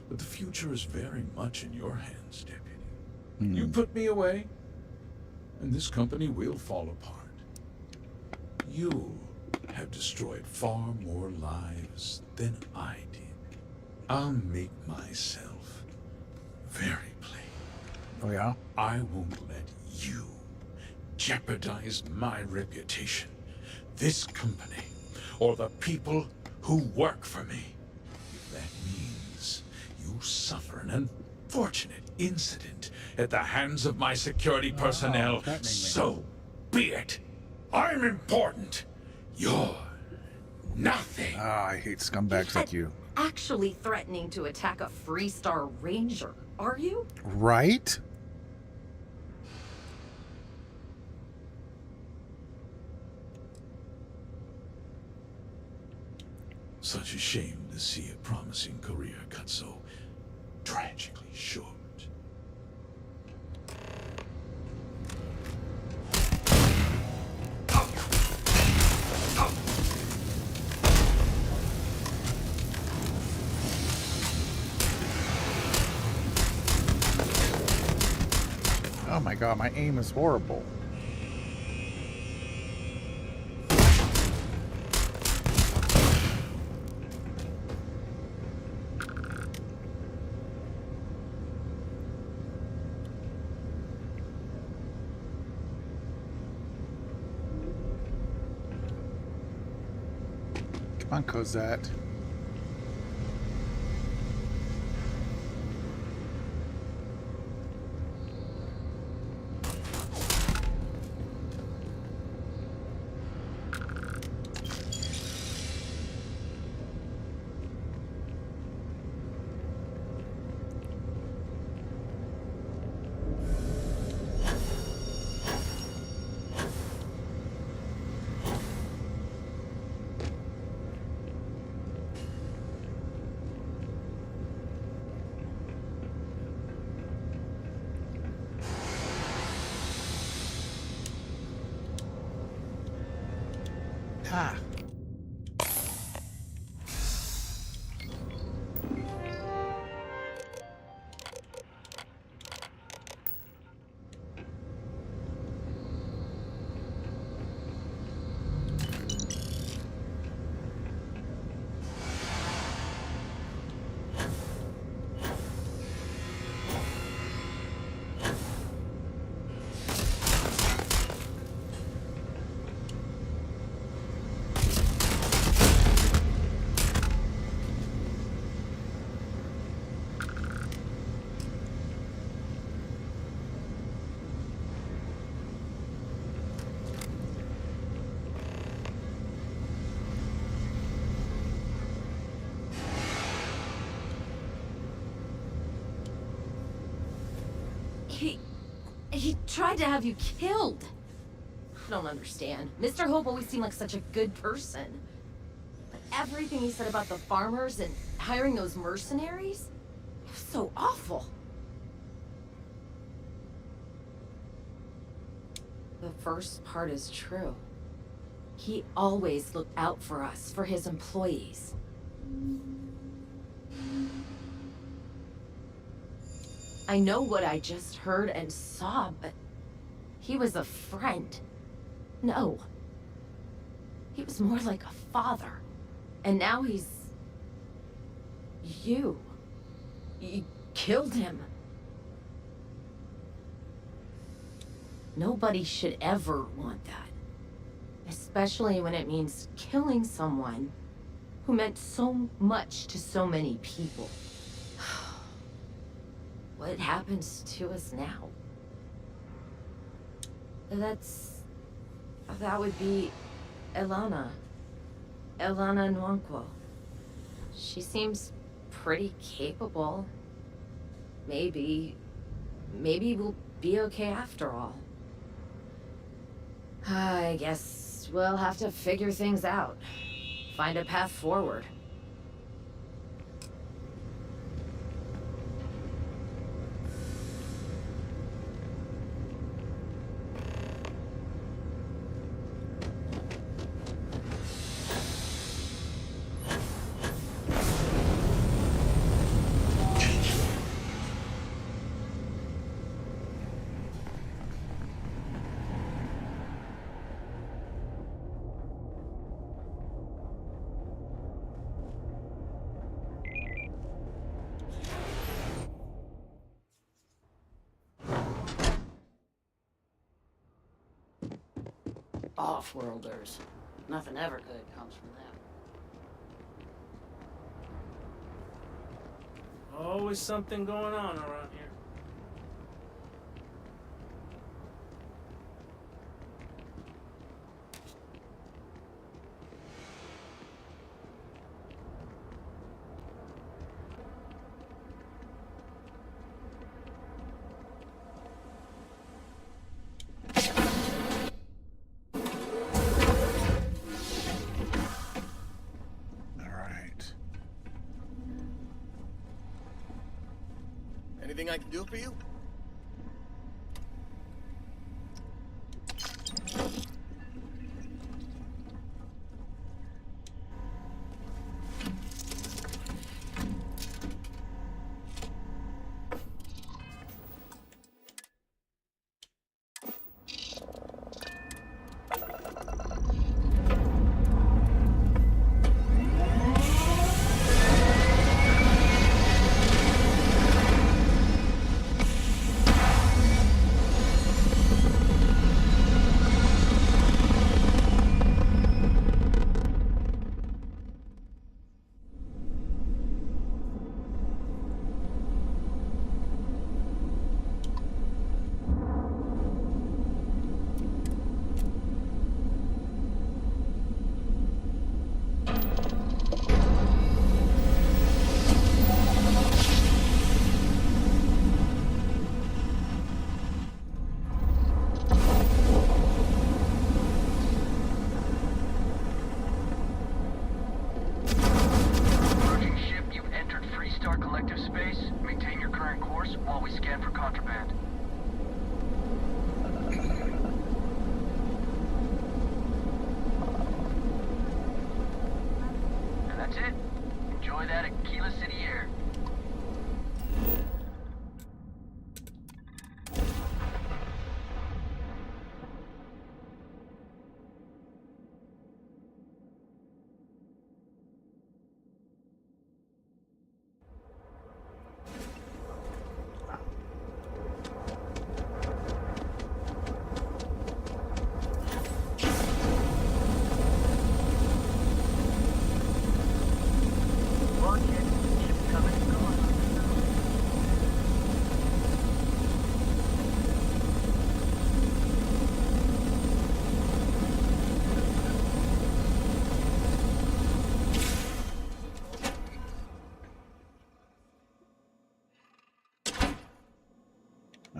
Speaker 10: but the future is very much in your hands, Deputy. You put me away, and this company will fall apart. You have destroyed far more lives than I did. I'll make myself very plain.
Speaker 2: Oh, yeah?
Speaker 10: I won't let you jeopardize my reputation, this company, or the people who work for me. If that means you suffer an unfortunate incident at the hands of my security personnel,
Speaker 2: threatening me.
Speaker 10: so be it. I'm important. You're nothing.
Speaker 2: Ah, I hate scumbags like you.
Speaker 6: Actually threatening to attack a Freestar Ranger, are you?
Speaker 2: Right?
Speaker 10: Such a shame to see a promising career cut so tragically short.
Speaker 2: Oh my god, my aim is horrible. Come on, Cosette. Ah.
Speaker 6: He tried to have you killed. I don't understand. Mr. Hope always seemed like such a good person. But everything he said about the farmers and hiring those mercenaries, it was so awful. The first part is true. He always looked out for us, for his employees. I know what I just heard and saw, but he was a friend. No. He was more like a father. And now he's... You killed him. Nobody should ever want that. Especially when it means killing someone who meant so much to so many people. What happens to us now? That would be Elana. Elana Nwankwo. She seems pretty capable. Maybe we'll be okay after all. I guess we'll have to figure things out. Find a path forward.
Speaker 11: Off-worlders. Nothing ever good comes from them.
Speaker 5: Always something going on around here.
Speaker 9: Anything I can do for you?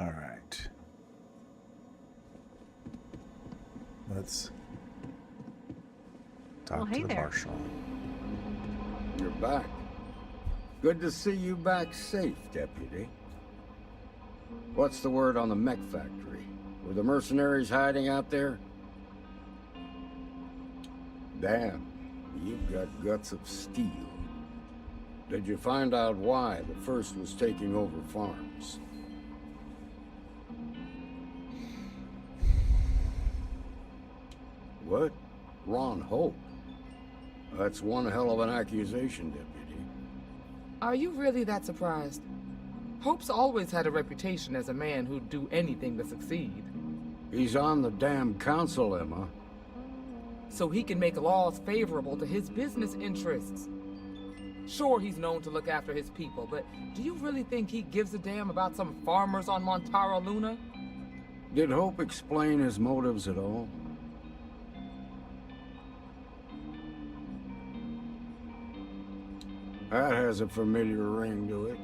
Speaker 2: All right. Let's talk to the marshal.
Speaker 3: You're back. Good to see you back safe, Deputy. What's the word on the mech factory? Were the mercenaries hiding out there? Damn, you've got guts of steel. Did you find out why the first was taking over farms? What? Ron Hope? That's one hell of an accusation, Deputy.
Speaker 4: Are you really that surprised? Hope's always had a reputation as a man who'd do anything to succeed.
Speaker 3: He's on the damn council, Emma.
Speaker 4: So he can make laws favorable to his business interests. Sure, he's known to look after his people, but do you really think he gives a damn about some farmers on Montara Luna?
Speaker 3: Did Hope explain his motives at all? That has a familiar ring to it.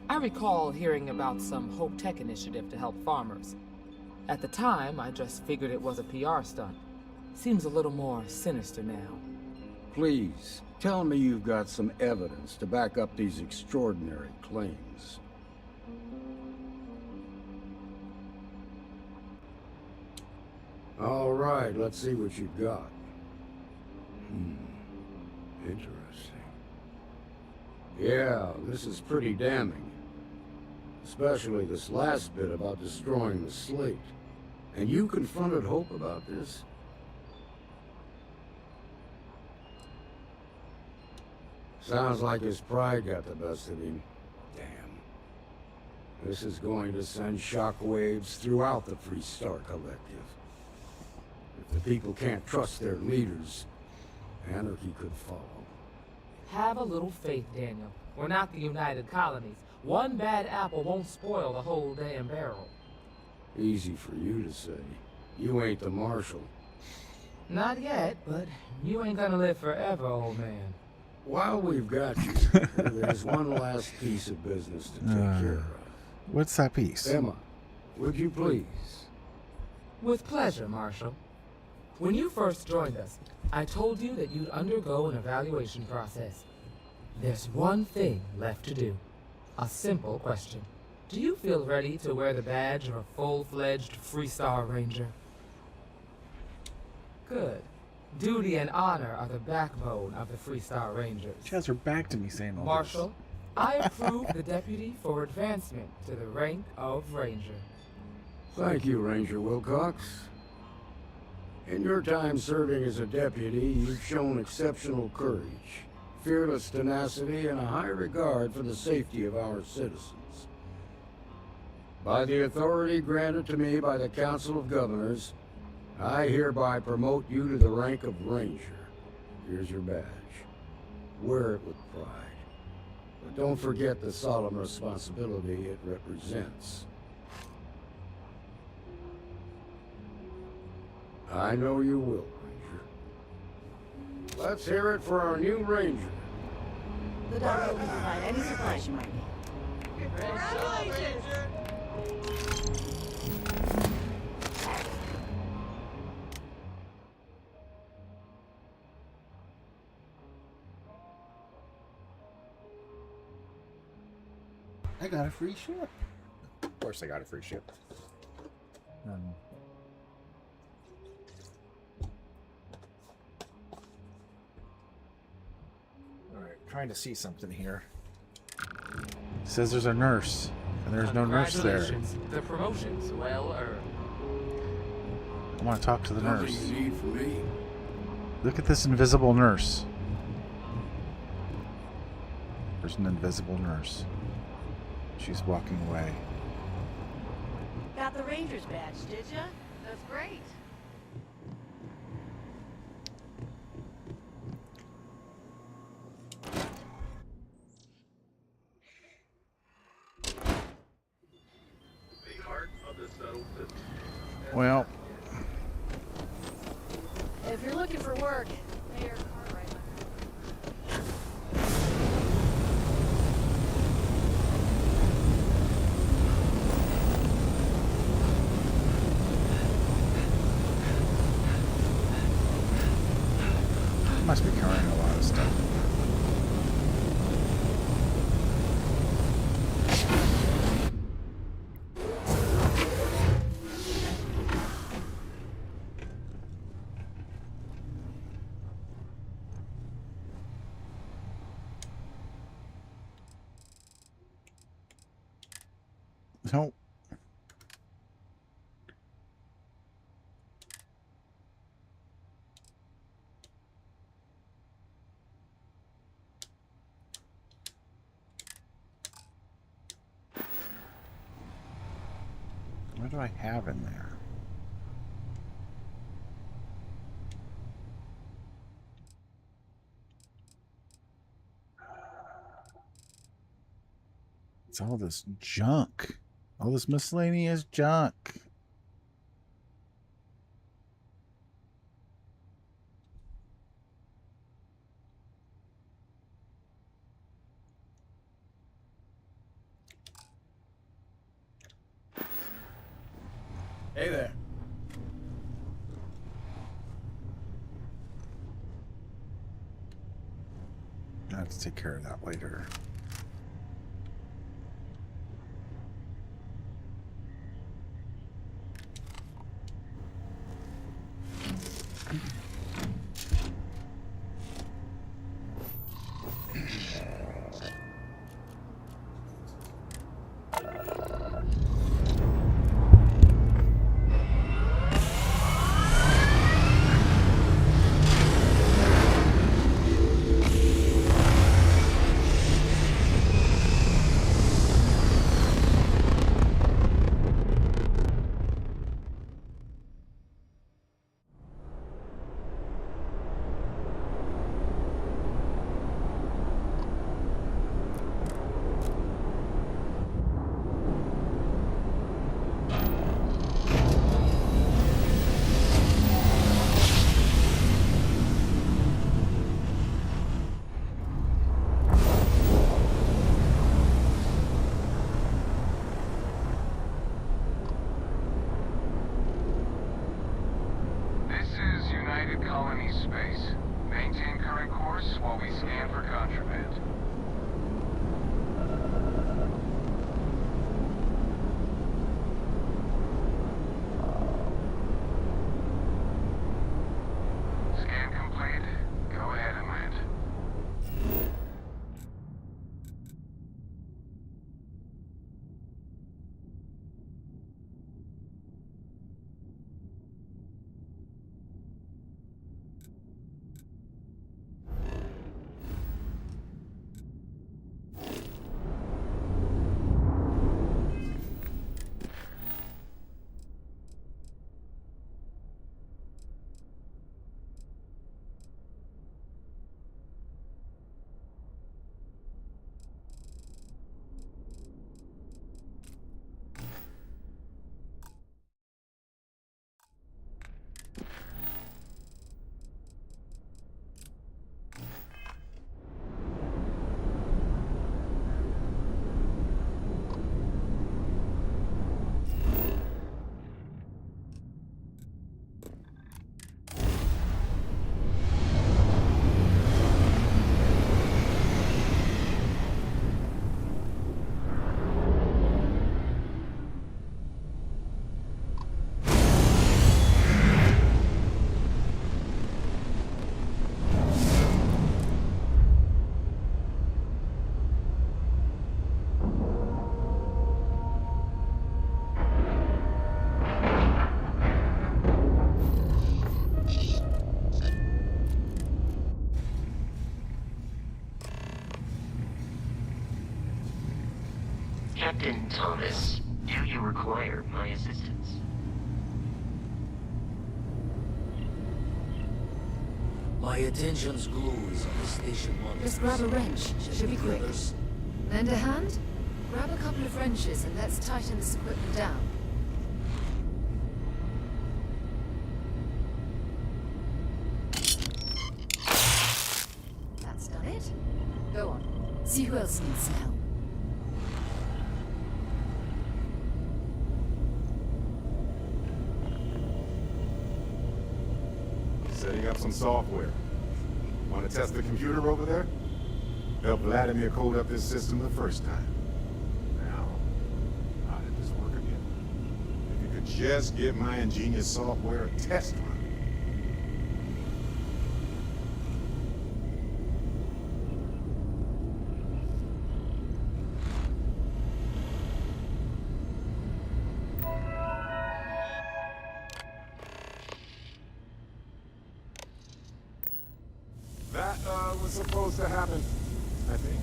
Speaker 4: I recall hearing about some Hope Tech initiative to help farmers. At the time, I just figured it was a PR stunt. Seems a little more sinister now.
Speaker 3: Please, tell me you've got some evidence to back up these extraordinary claims. All right, let's see what you've got. Interesting. Yeah, this is pretty damning. Especially this last bit about destroying the slate. And you confronted Hope about this? Sounds like his pride got the best of him. Damn. This is going to send shockwaves throughout the Freestar Collective. If the people can't trust their leaders, anarchy could follow.
Speaker 4: Have a little faith, Daniel. We're not the United Colonies. One bad apple won't spoil the whole damn barrel.
Speaker 3: Easy for you to say. You ain't the marshal.
Speaker 4: Not yet, but you ain't gonna live forever, old man.
Speaker 3: While we've got you, there's one last piece of business to take care of.
Speaker 2: What's that piece?
Speaker 3: Emma, would you please?
Speaker 4: With pleasure, Marshal. When you first joined us, I told you that you'd undergo an evaluation process. There's one thing left to do. A simple question. Do you feel ready to wear the badge of a full-fledged Freestar Ranger? Good. Duty and honor are the backbone of the Freestar Rangers.
Speaker 2: She has her back to me saying all
Speaker 4: Marshal, I approve the deputy for advancement to the rank of Ranger.
Speaker 3: Thank you, Ranger Wilcox. In your time serving as a deputy, you've shown exceptional courage, fearless tenacity, and a high regard for the safety of our citizens. By the authority granted to me by the Council of Governors, I hereby promote you to the rank of Ranger. Here's your badge. Wear it with pride. But don't forget the solemn responsibility it represents. I know you will, Ranger. Let's hear it for our new Ranger.
Speaker 11: The dog will provide any supplies you might need.
Speaker 5: Congratulations!
Speaker 2: I got a free ship. Of course I got a free ship. Alright, trying to see something here. It says there's a nurse, and there's no nurse there.
Speaker 4: Congratulations. The promotion's well earned.
Speaker 2: I want to talk to the
Speaker 3: Nothing
Speaker 2: nurse.
Speaker 3: you need from me.
Speaker 2: Look at this invisible nurse. There's an invisible nurse. She's walking away.
Speaker 11: Got the Ranger's badge, did ya? That's great.
Speaker 2: Well,
Speaker 11: If you're looking for work, Mayor Cartwright.
Speaker 2: Nope. What do I have in there? It's all this junk. All this miscellaneous junk.
Speaker 7: Hey there.
Speaker 2: I have to take care of that later.
Speaker 12: This is United Colony Space. Maintain current course while we scan for contraband. Scan complete. Go ahead and land.
Speaker 8: Captain Thomas, do you require my assistance?
Speaker 13: My attention's glued on the station one.
Speaker 14: Just grab a wrench. Should be quick. Lend a hand? Grab a couple of wrenches and let's tighten this equipment down. That's done it. Go on. See who else needs some help.
Speaker 15: Setting up some software. Want to test the computer over there? Helped Vladimir code up this system the first time. Now, how did this work again? If you could just give my ingenious software a test run. what was supposed to happen, I think.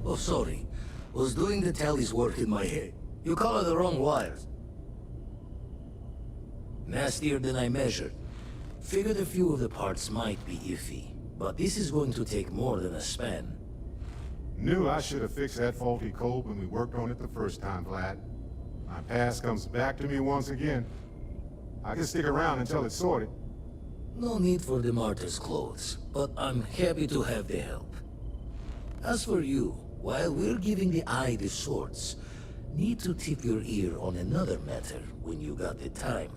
Speaker 13: Oh, sorry. Was doing the tally's work in my head. You colored the wrong wires. Nastier than I measured. Figured a few of the parts might be iffy, but this is going to take more than a span.
Speaker 15: Knew I should have fixed that faulty code when we worked on it the first time, Vlad. My past comes back to me once again. I can stick around until it's sorted.
Speaker 13: No need for the martyr's clothes, but I'm happy to have the help. As for you, while we're giving the eye the swords, need to tip your ear on another matter when you got the time.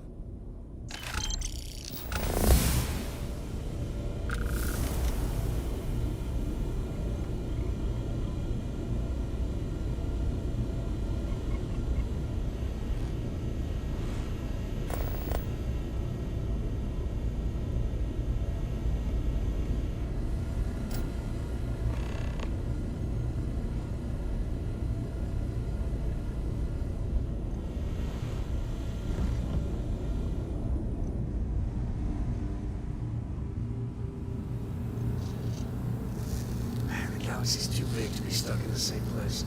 Speaker 9: Galaxy's too big to be stuck in the same place.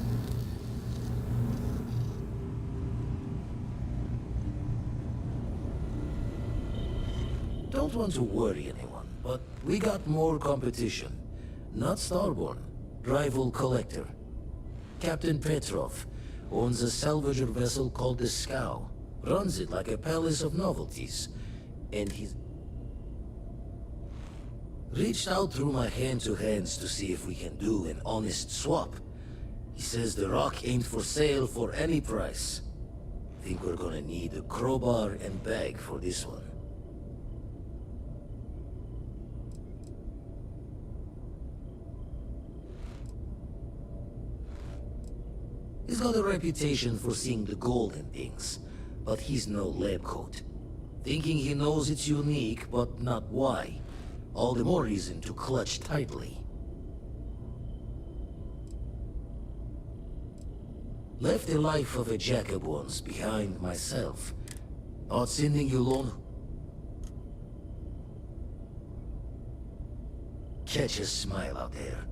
Speaker 13: Don't want to worry anyone, but we got more competition. Not Starborn, rival collector. Captain Petrov owns a salvager vessel called the Scow. Runs it like a palace of novelties. And he's reached out through my hand-to-hands to see if we can do an honest swap. He says the rock ain't for sale for any price. Think we're gonna need a crowbar and bag for this one. He's got a reputation for seeing the gold in things, but he's no lab coat. Thinking he knows it's unique, but not why. All the more reason to clutch tightly. Left the life of a jacob once behind myself. Not sending you alone. Catch a smile out there.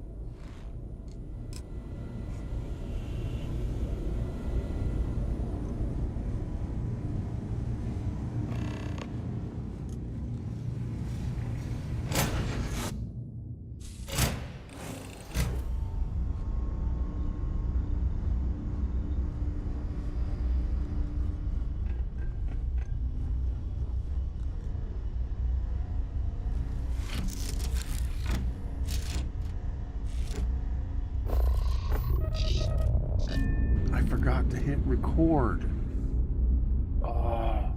Speaker 2: I forgot to hit record. Oh.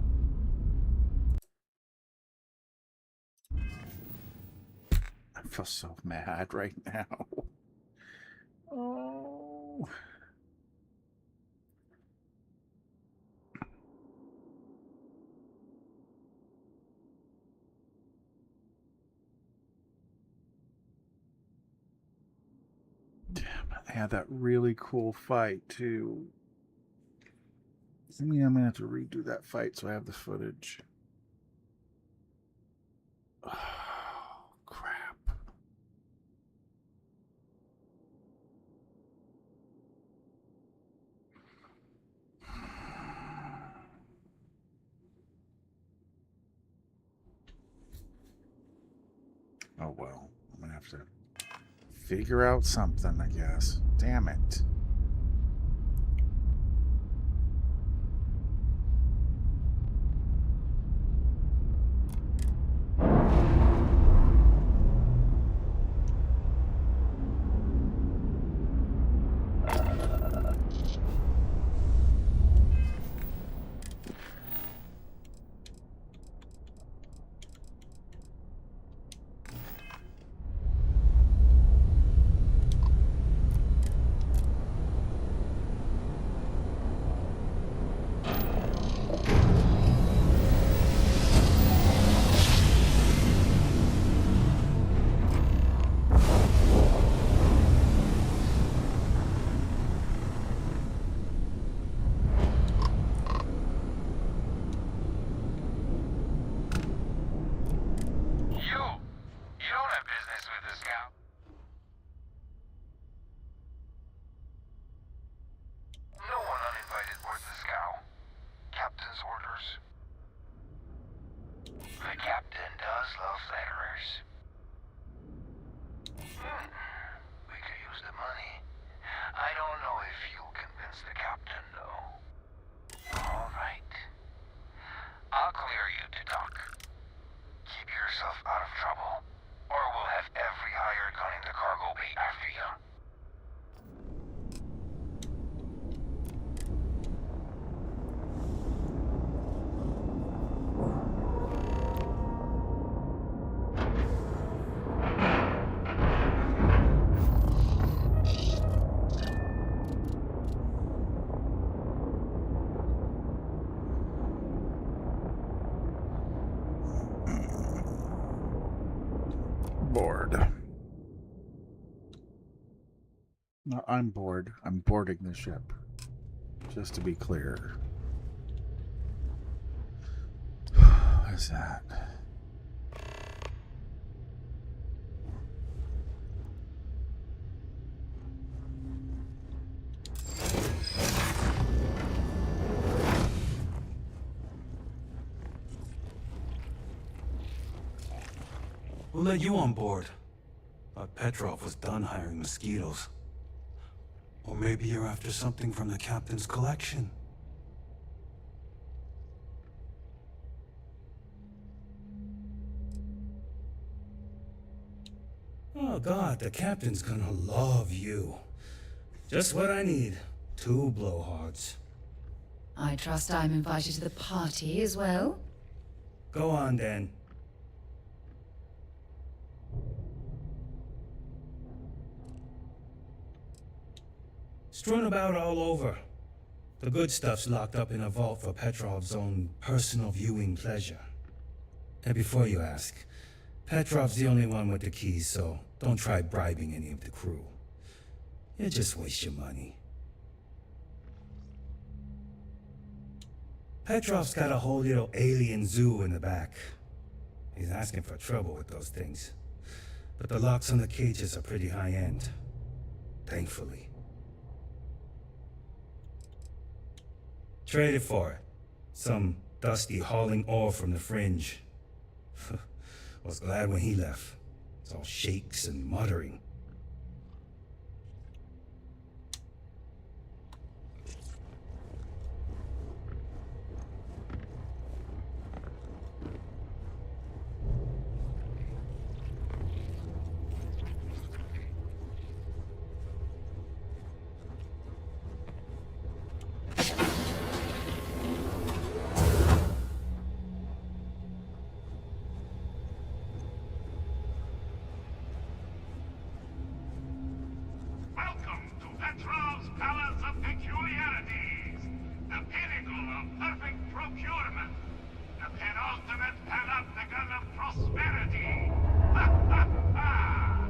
Speaker 2: I feel so mad right now. Oh. Damn, I had that really cool fight too. I mean, I'm gonna have to redo that fight so I have the footage. Oh, crap. Oh well, I'm gonna have to figure out something, I guess. Damn it. No, I'm bored. I'm boarding the ship. Just to be clear. What is that?
Speaker 16: We'll let you on board. But Petrov was done hiring mosquitoes. Or maybe you're after something from the captain's collection. Oh god, the captain's gonna love you. Just what I need. 2 blowhards.
Speaker 14: I trust I'm invited to the party as well?
Speaker 16: Go on then. Strewn about all over. The good stuff's locked up in a vault for Petrov's own personal viewing pleasure. And before you ask, Petrov's the only one with the keys, so don't try bribing any of the crew. You just waste your money. Petrov's got a whole little alien zoo in the back. He's asking for trouble with those things. But the locks on the cages are pretty high-end. Thankfully. Traded for it. Some dusty hauling ore from the fringe. Was glad when he left. It's all shakes and muttering.
Speaker 9: Welcome to Petrov's Palace of Peculiarities, the pinnacle of perfect procurement, the penultimate panopticon of prosperity. Ha ha ha!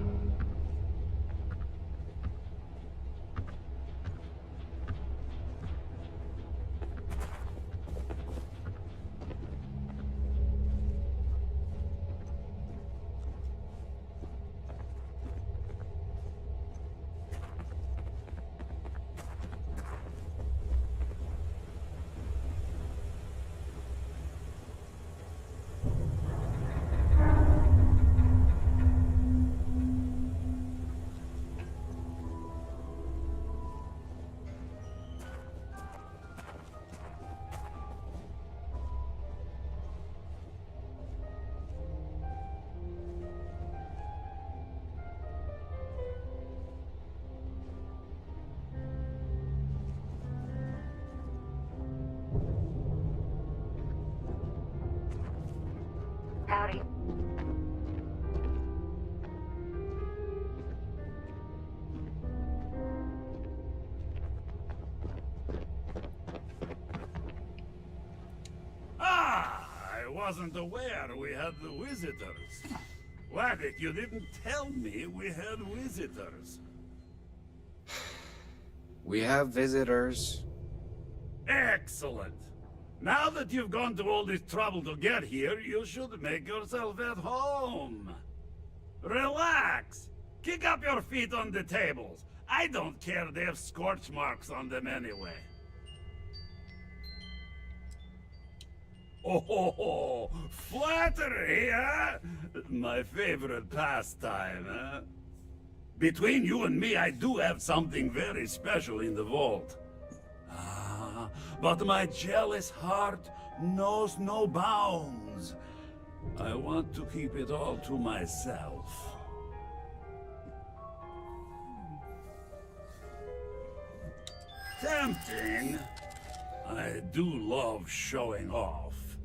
Speaker 17: Howdy.
Speaker 18: I wasn't aware we had the visitors. Waddick, you didn't tell me we had visitors.
Speaker 19: We have visitors.
Speaker 18: Excellent. Now that you've gone to all this trouble to get here, you should make yourself at home. Relax. Kick up your feet on the tables. I don't care they have scorch marks on them anyway. Oh, flattery, huh? My favorite pastime, huh? Between you and me, I do have something very special in the vault. But my jealous heart knows no bounds. I want to keep it all to myself. Tempting. I do love showing off.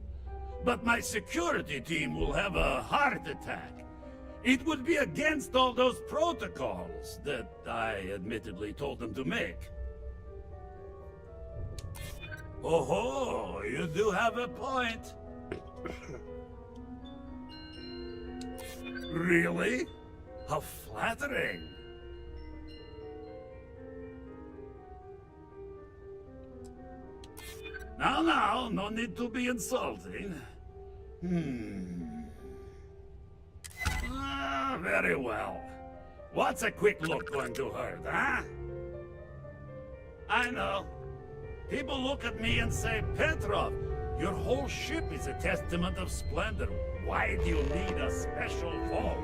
Speaker 18: But my security team will have a heart attack. It would be against all those protocols that I admittedly told them to make. Oh, you do have a point. Really? How flattering. Now, no need to be insulting. Very well. What's a quick look going to hurt, huh? I know. People look at me and say, Petrov, your whole ship is a testament of splendor. Why do you need a special vault?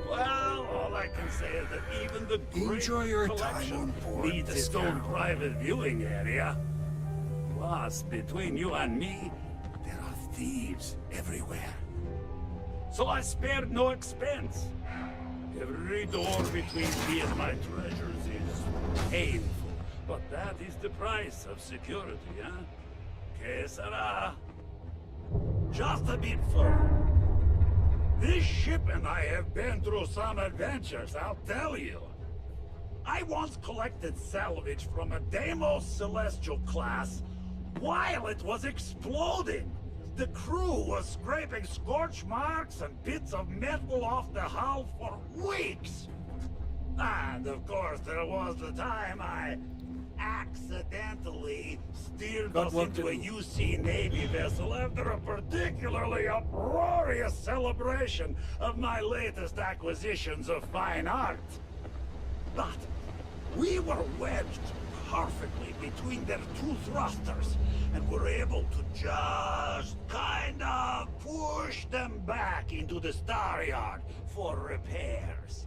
Speaker 18: Well, all I can say is that even the great collection needs its own private viewing area. Plus, between you and me, there are thieves everywhere. So I spared no expense. Every door between me and my treasures is painful. But that is the price of security, huh? Que sera? Just a bit further. This ship and I have been through some adventures, I'll tell you. I once collected salvage from a Deimos Celestial class while it was exploding. The crew was scraping scorch marks and bits of metal off the hull for weeks. And of course, there was the time I accidentally steered us into a UC Navy vessel after a particularly uproarious celebration of my latest acquisitions of fine art. But we were wedged perfectly between their two thrusters, and were able to just kind of push them back into the star yard for repairs.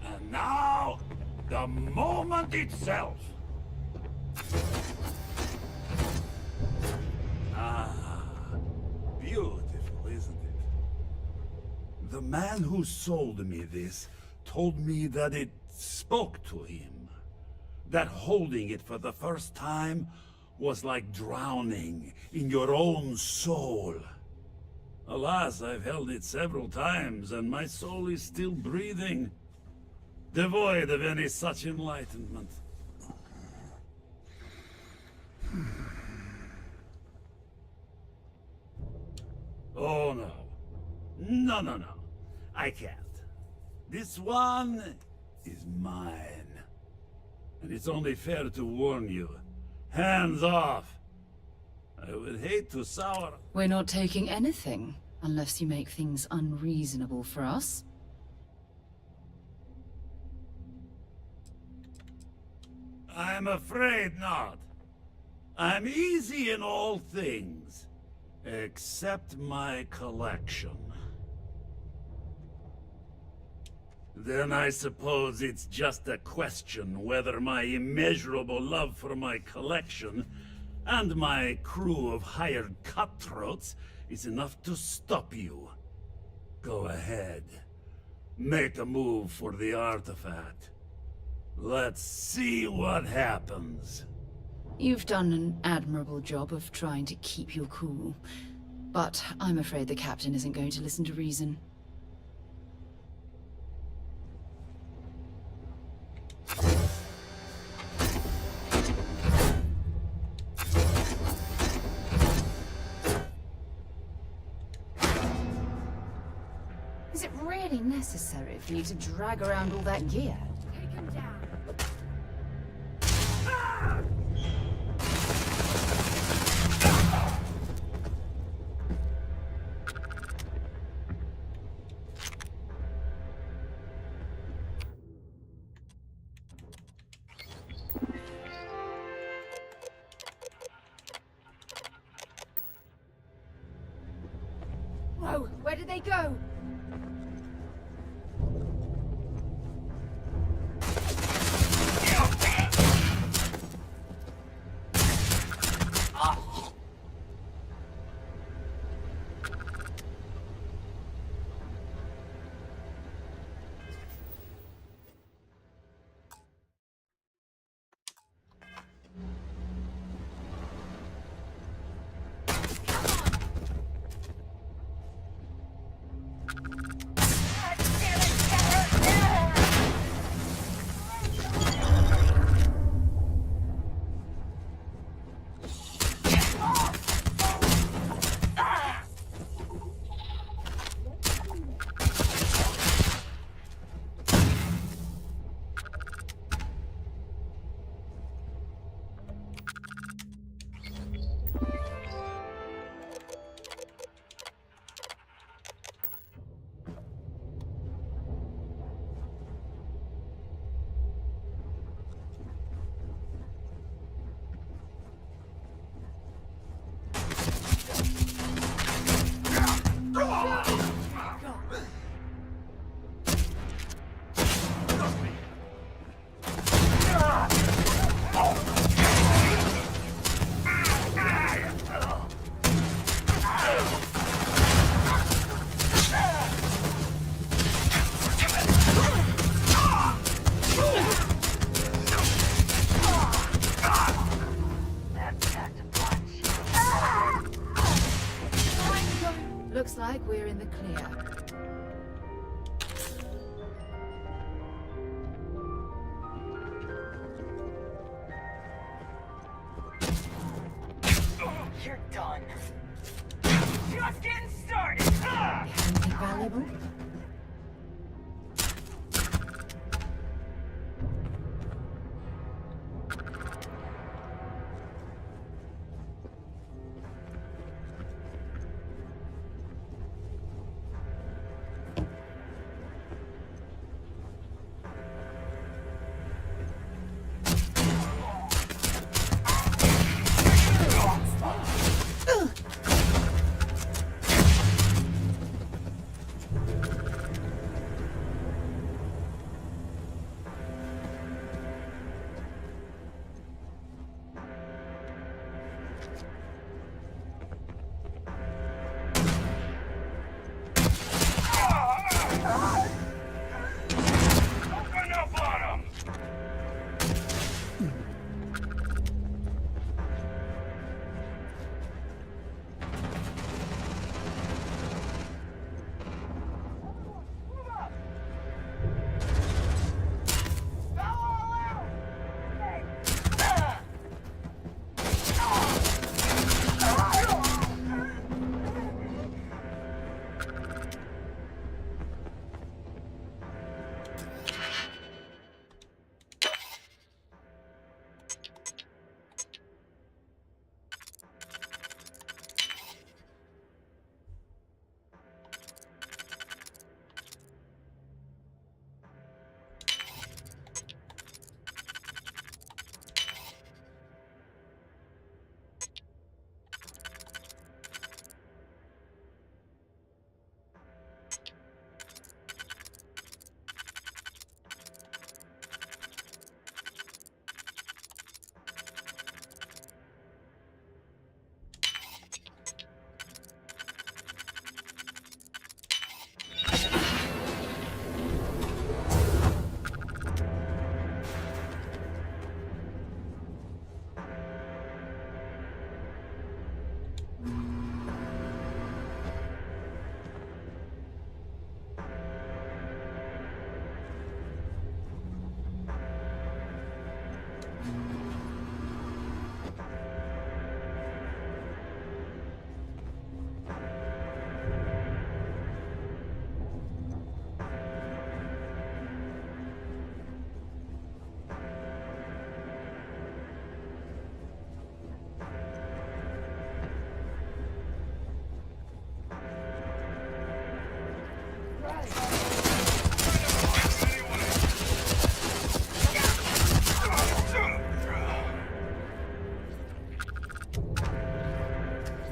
Speaker 18: And now, the moment itself. Beautiful, isn't it? The man who sold me this told me that it spoke to him. That holding it for the first time was like drowning in your own soul. Alas, I've held it several times, and my soul is still breathing, devoid of any such enlightenment. Oh, no. No. I can't. This one is mine. And it's only fair to warn you. Hands off. I would hate to sour...
Speaker 14: We're not taking anything, unless you make things unreasonable for us.
Speaker 18: I'm afraid not. I'm easy in all things, except my collection. Then I suppose it's just a question whether my immeasurable love for my collection and my crew of hired cutthroats is enough to stop you. Go ahead. Make a move for the artifact. Let's see what happens.
Speaker 14: You've done an admirable job of trying to keep your cool, but I'm afraid the captain isn't going to listen to reason. Is it really necessary for you to drag around all that gear? Take him down. Whoa, where did they go? Looks like we're in the clear.
Speaker 11: You're done. Just getting started.
Speaker 14: Anything valuable?
Speaker 18: Open up on 'em!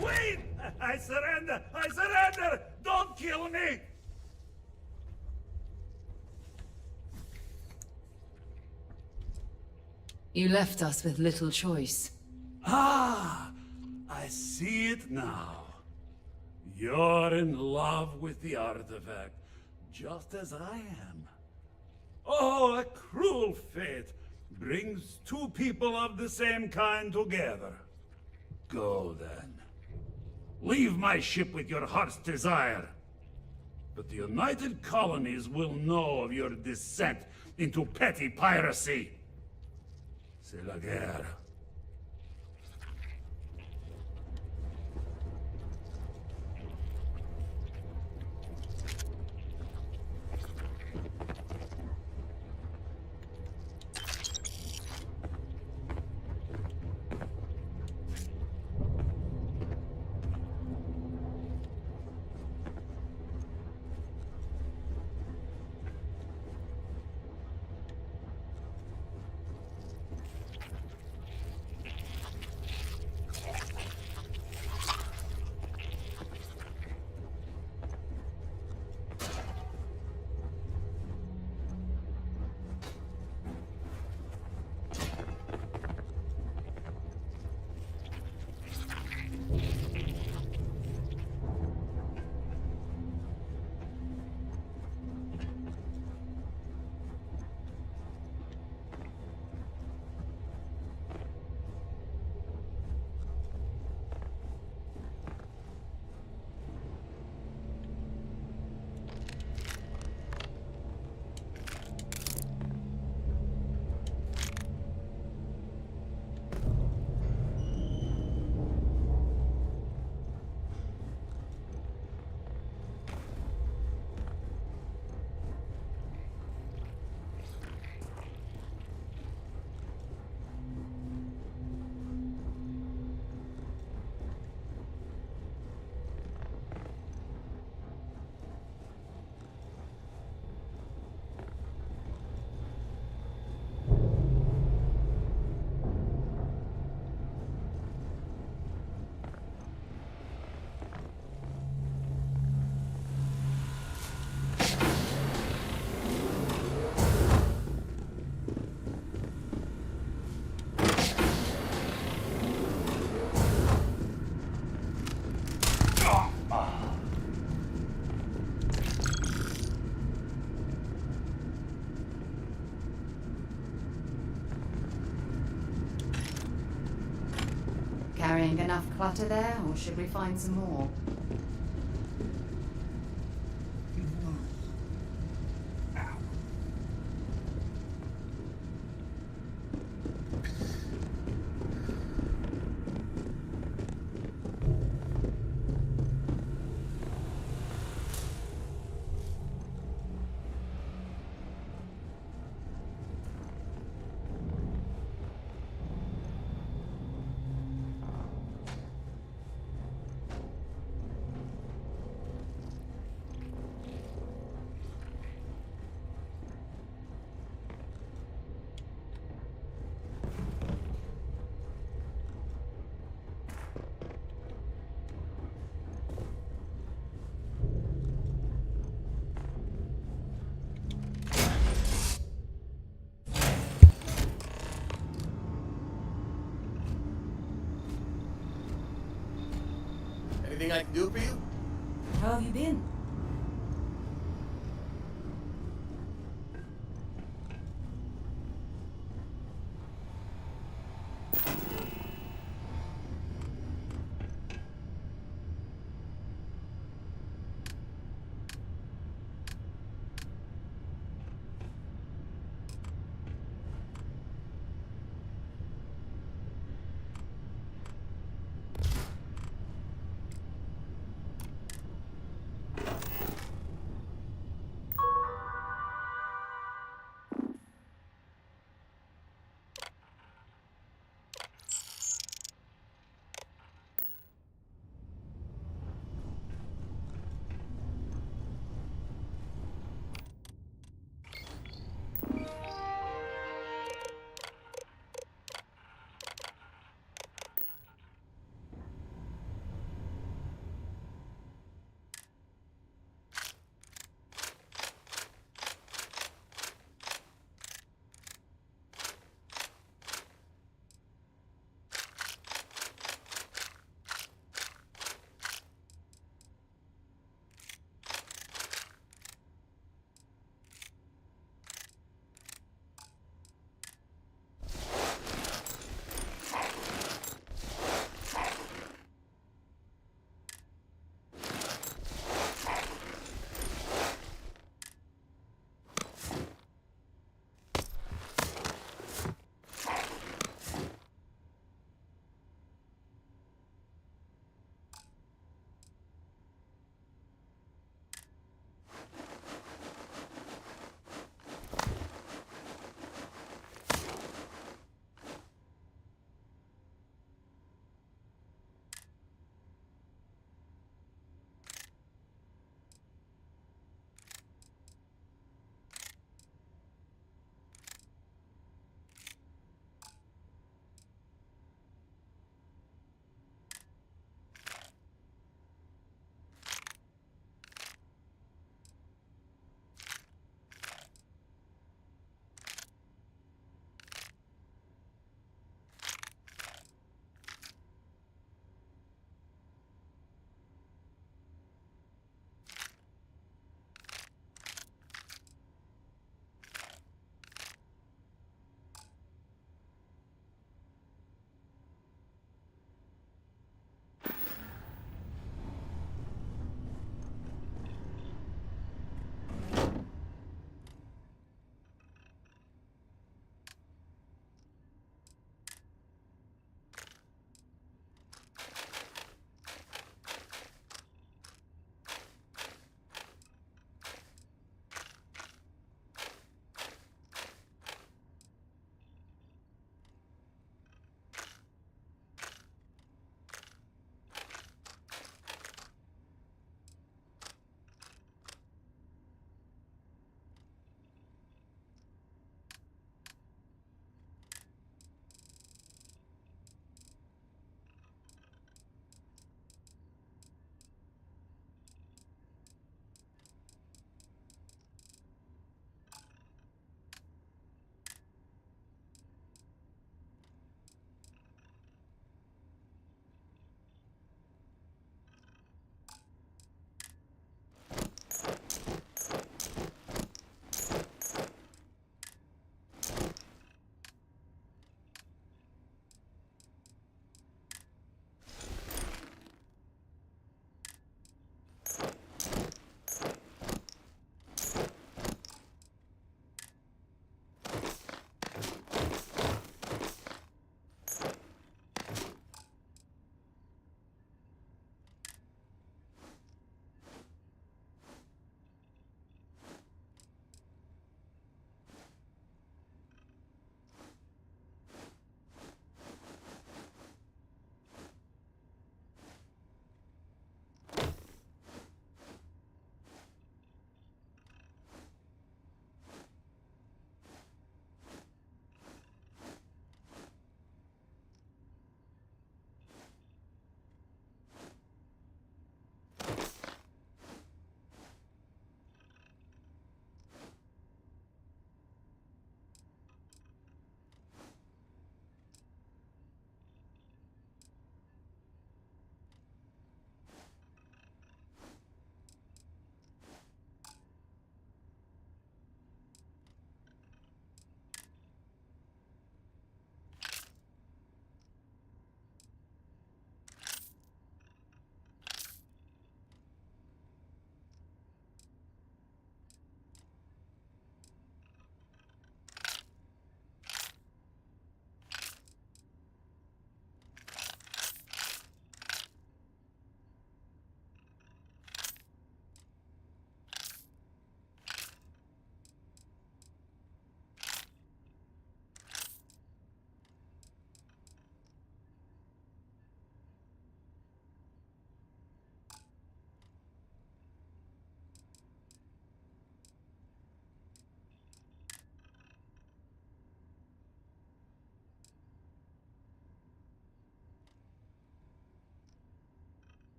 Speaker 18: Wait! I surrender! I surrender! Don't kill me!
Speaker 14: You left us with little choice.
Speaker 18: Ah! I see it now. You're in love with the artifact, just as I am. Oh, a cruel fate brings two people of the same kind together. Go then. Leave my ship with your heart's desire. But the United Colonies will know of your descent into petty piracy. C'est la guerre.
Speaker 14: Carrying enough clutter there, or should we find some more?
Speaker 17: Anything I can do for you?
Speaker 11: How have you been?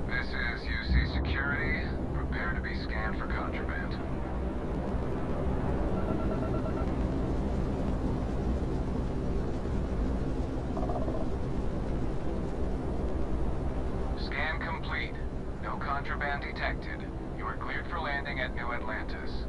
Speaker 12: This is UC Security. Prepare to be scanned for contraband. Scan complete. No contraband detected. You are cleared for landing at New Atlantis.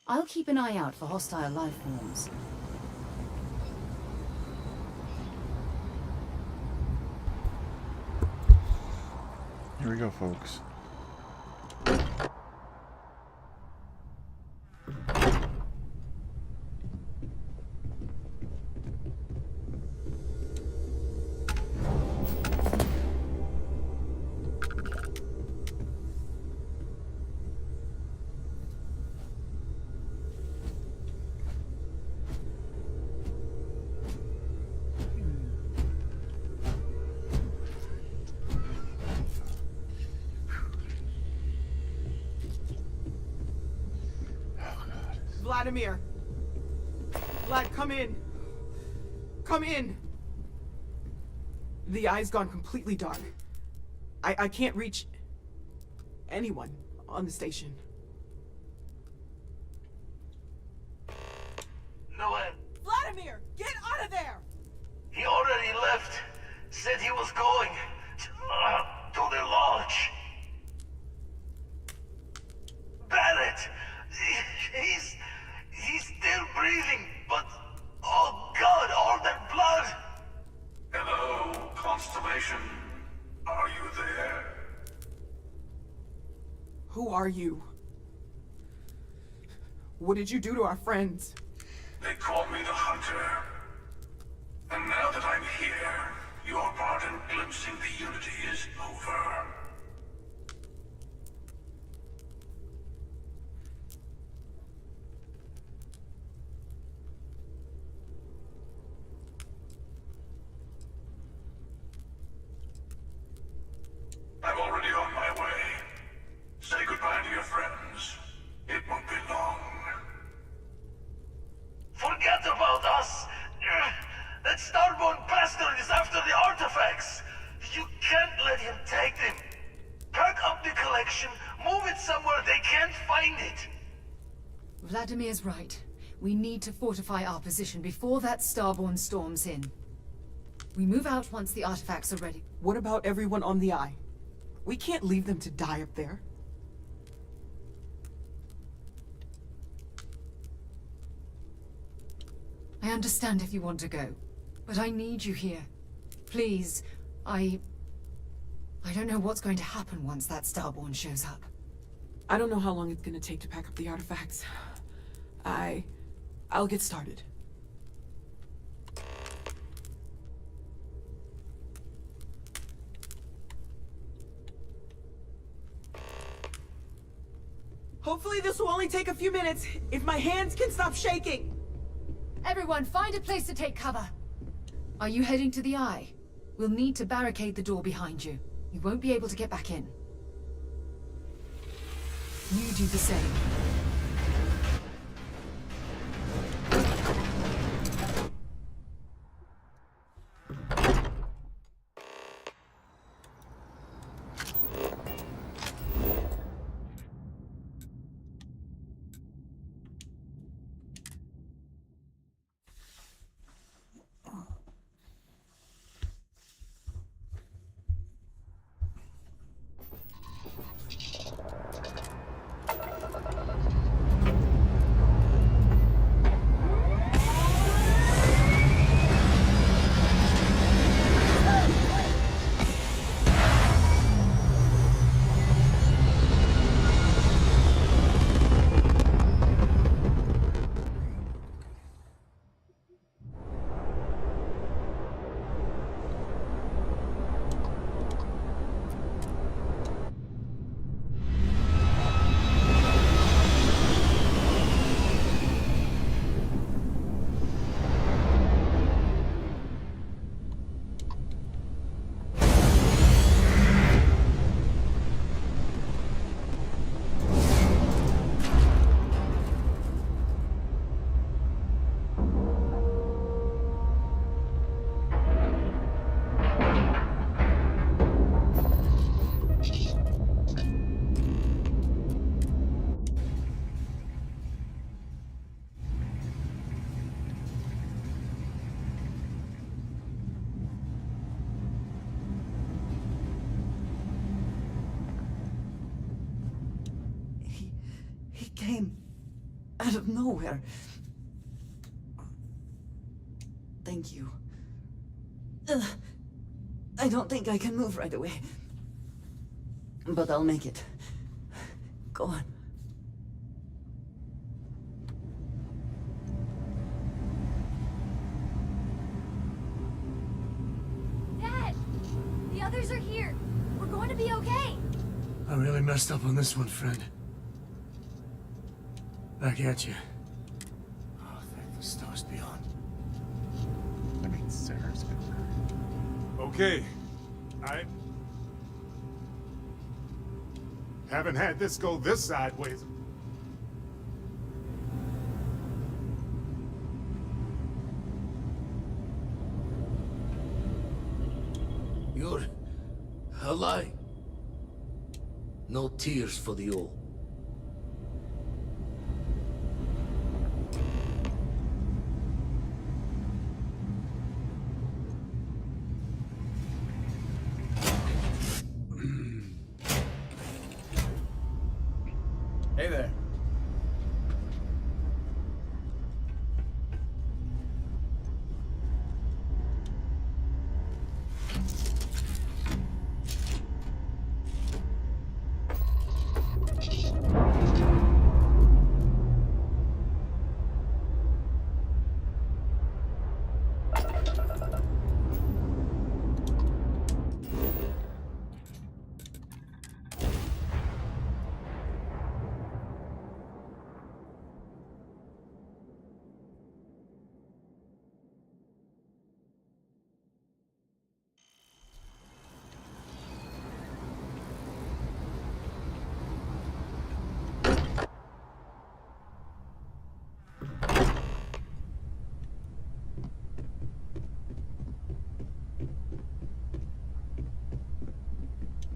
Speaker 14: I'll keep an eye out for hostile life forms.
Speaker 2: Here we go, folks.
Speaker 5: Vladimir! Vlad, come in! Come in! The eye's gone completely dark. I can't reach anyone on the station.
Speaker 9: Noel,
Speaker 5: Vladimir! Get out of there!
Speaker 9: he already left. Said he was going to the lodge. Barrett! He's still breathing, but oh God, all that blood!
Speaker 10: Hello, Constellation. Are you there?
Speaker 5: Who are you? What did you do to our friends?
Speaker 10: They called me the Hunter. And now that I'm here, your part in glimpsing the Unity is over. I'm already on my way. Say goodbye to your friends. It won't be long.
Speaker 9: Forget about us! That Starborn bastard is after the artifacts! You can't let him take them! Pack up the collection, move it somewhere they can't find it!
Speaker 14: Vladimir's right. We need to fortify our position before that Starborn storms in. We move out once the artifacts are ready.
Speaker 5: What about everyone on the Eye?
Speaker 20: We can't leave them to die up there.
Speaker 14: I understand if you want to go, but I need you here. Please, I don't know what's going to happen once that Starborn shows up.
Speaker 20: I don't know how long it's gonna take to pack up the artifacts. I'll get started. Hopefully this will only take a few minutes, if my hands can stop shaking!
Speaker 14: Everyone, find a place to take cover. Are you heading to the Eye? We'll need to barricade the door behind you. You won't be able to get back in. You do the same.
Speaker 20: He came out of nowhere. Thank you. I don't think I can move right away. But I'll make it. Go on.
Speaker 21: Dad! The others are here. We're going to be okay.
Speaker 5: I really messed up on this one, friend. Back at you. Oh, thank the stars beyond.
Speaker 2: I mean, Sarah's good.
Speaker 15: Okay. I haven't had this go this sideways.
Speaker 13: You're alive. No tears for the old.
Speaker 17: Hey there.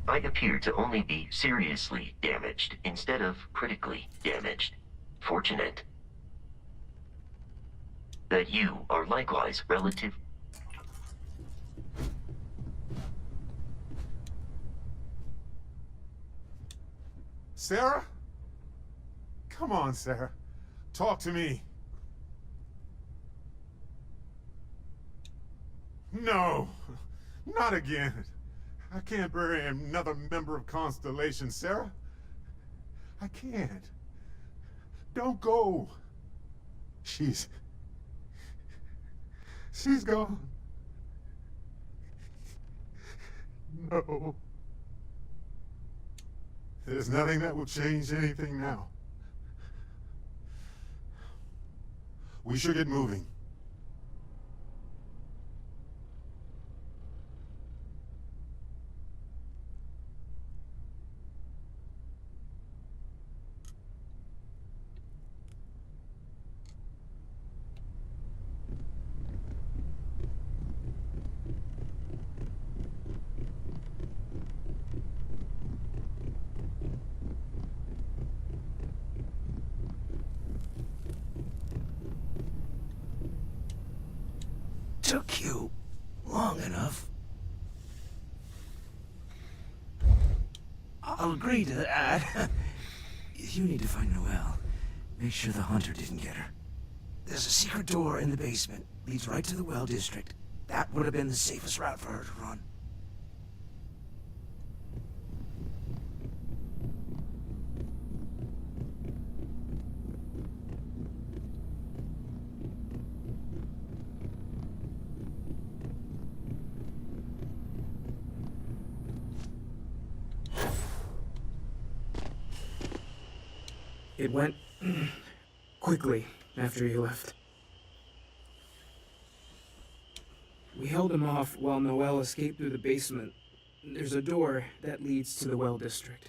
Speaker 8: I appear to only be seriously damaged instead of critically damaged. Fortunate that you are likewise relative.
Speaker 15: Sarah? Come on, Sarah. Talk to me. No, not again. I can't bury another member of Constellation, Sarah. I can't. Don't go. She's gone. No. There's nothing that will change anything now. We should get moving.
Speaker 13: Took you long enough. I'll agree to that. You need to find Noelle. Make sure the hunter didn't get her. There's a secret door in the basement. Leads right to the well district. That would have been the safest route for her to run.
Speaker 1: It went quickly after he left. We held him off while Noelle escaped through the basement. There's a door that leads to the well district.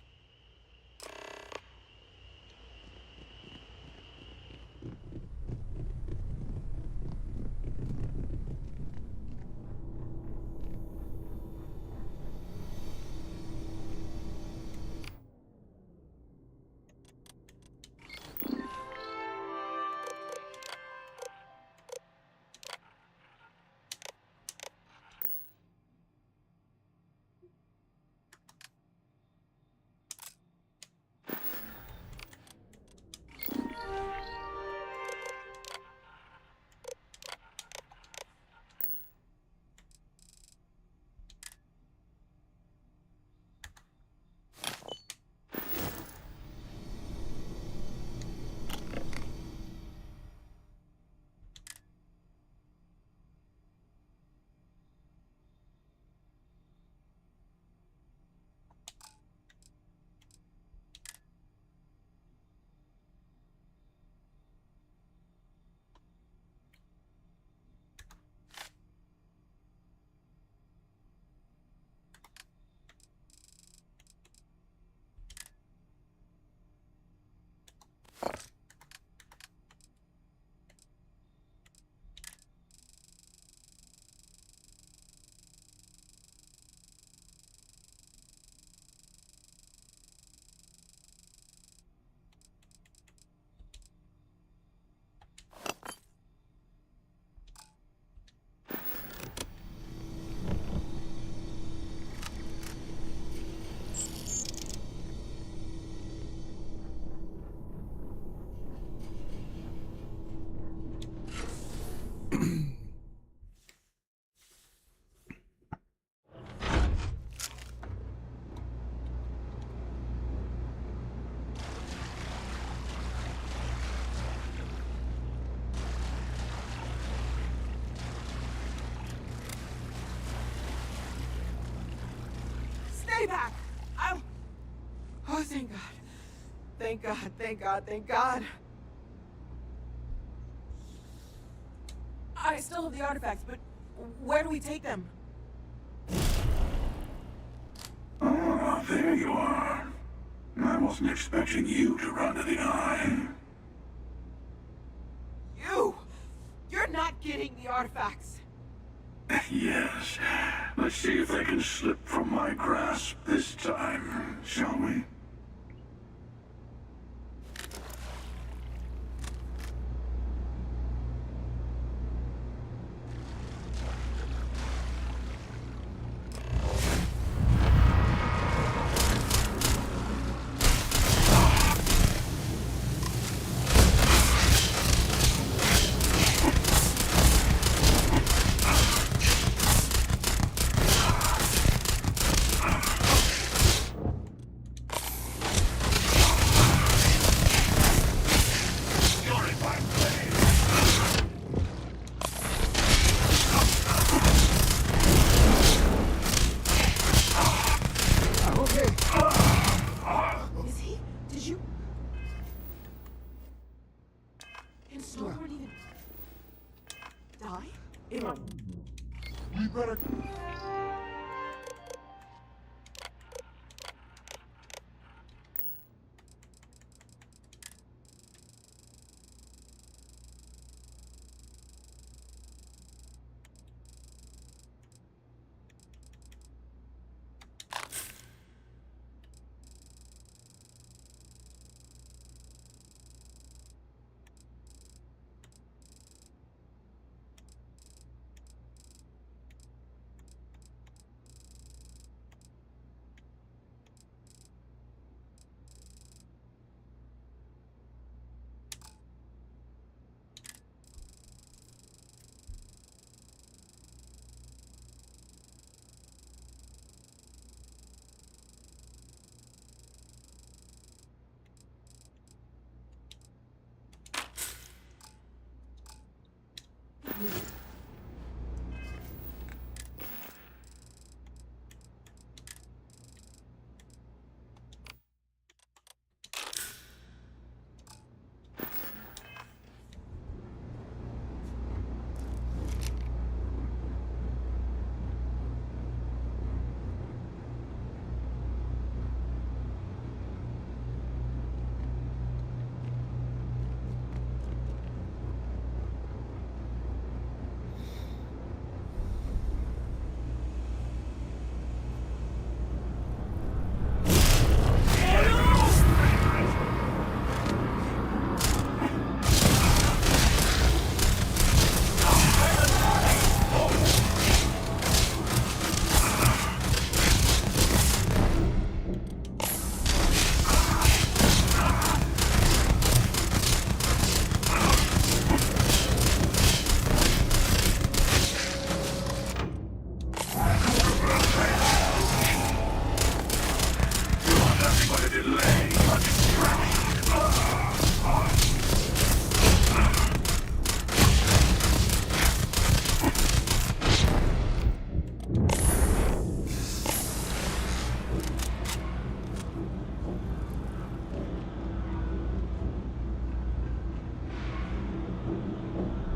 Speaker 4: Stay back! Oh, thank God. Thank God, thank God, thank God. I still have the artifacts, but where do we take them?
Speaker 22: Ah, there you are. I wasn't expecting you to run to the eye.
Speaker 4: You! You're not getting the artifacts.
Speaker 22: Yes. Let's see if they can slip from my grasp this time, shall we?
Speaker 9: Magnum! We better...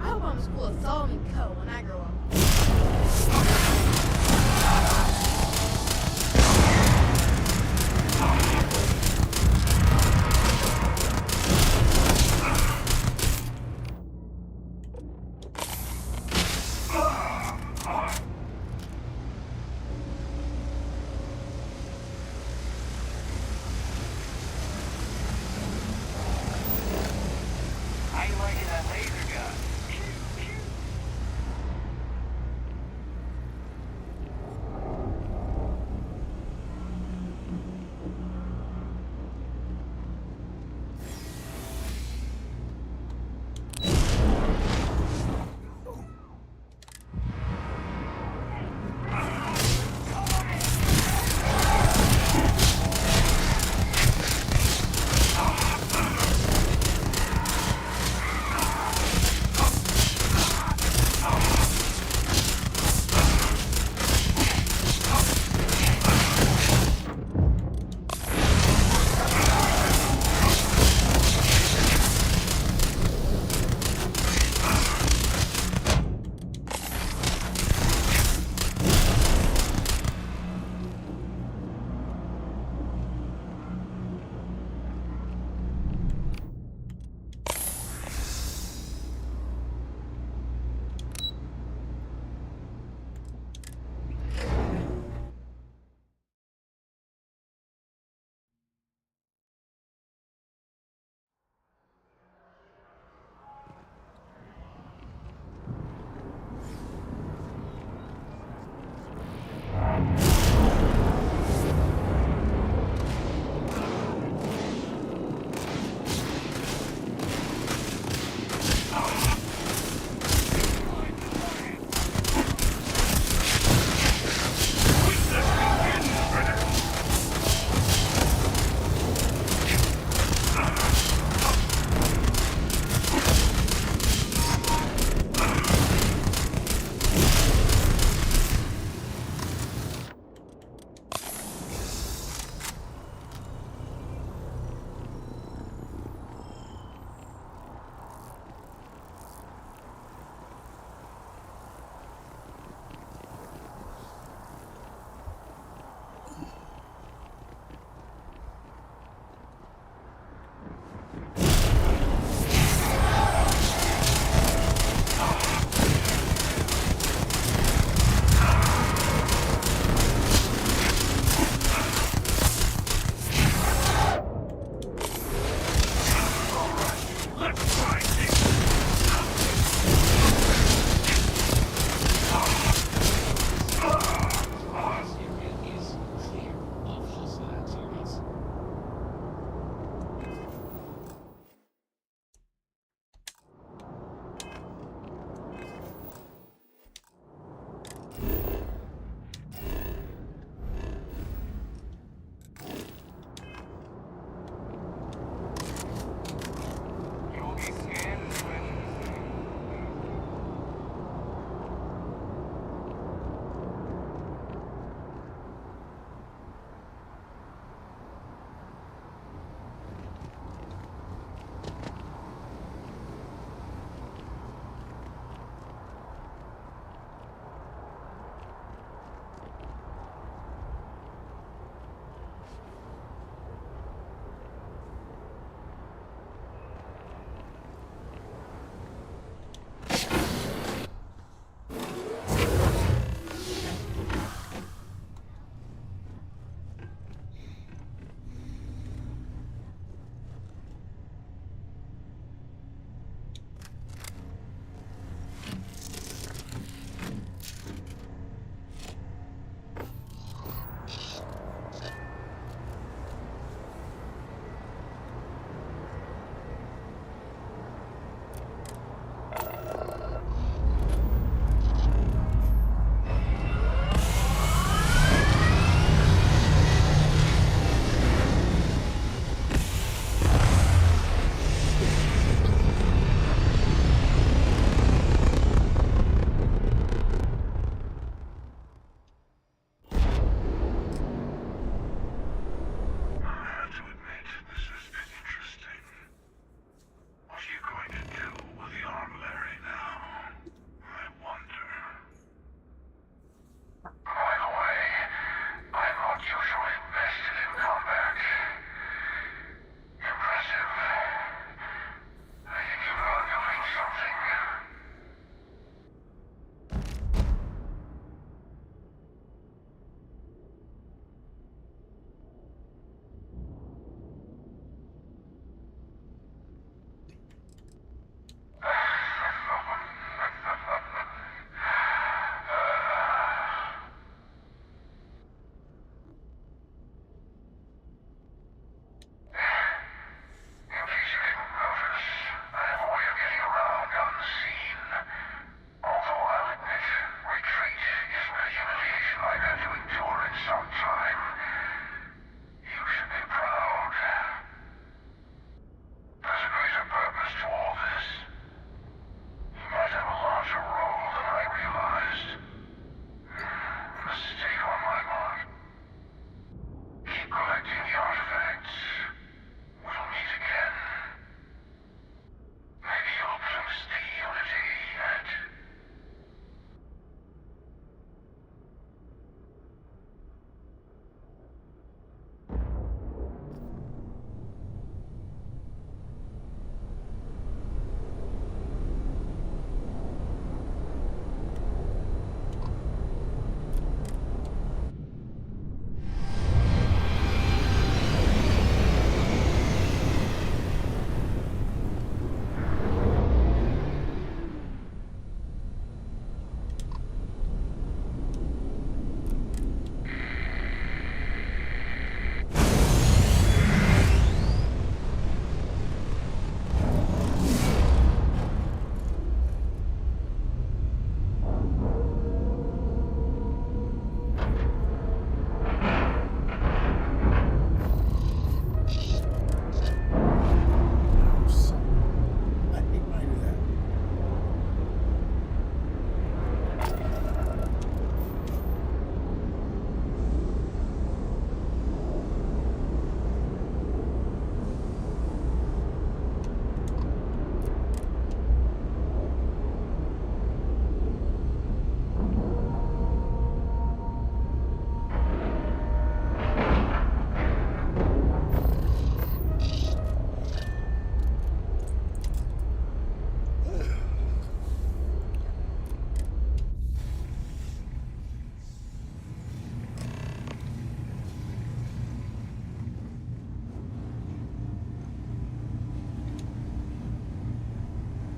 Speaker 21: I hope I'm school of Solomon Co. when I grow up.
Speaker 12: How you liking that laser gun?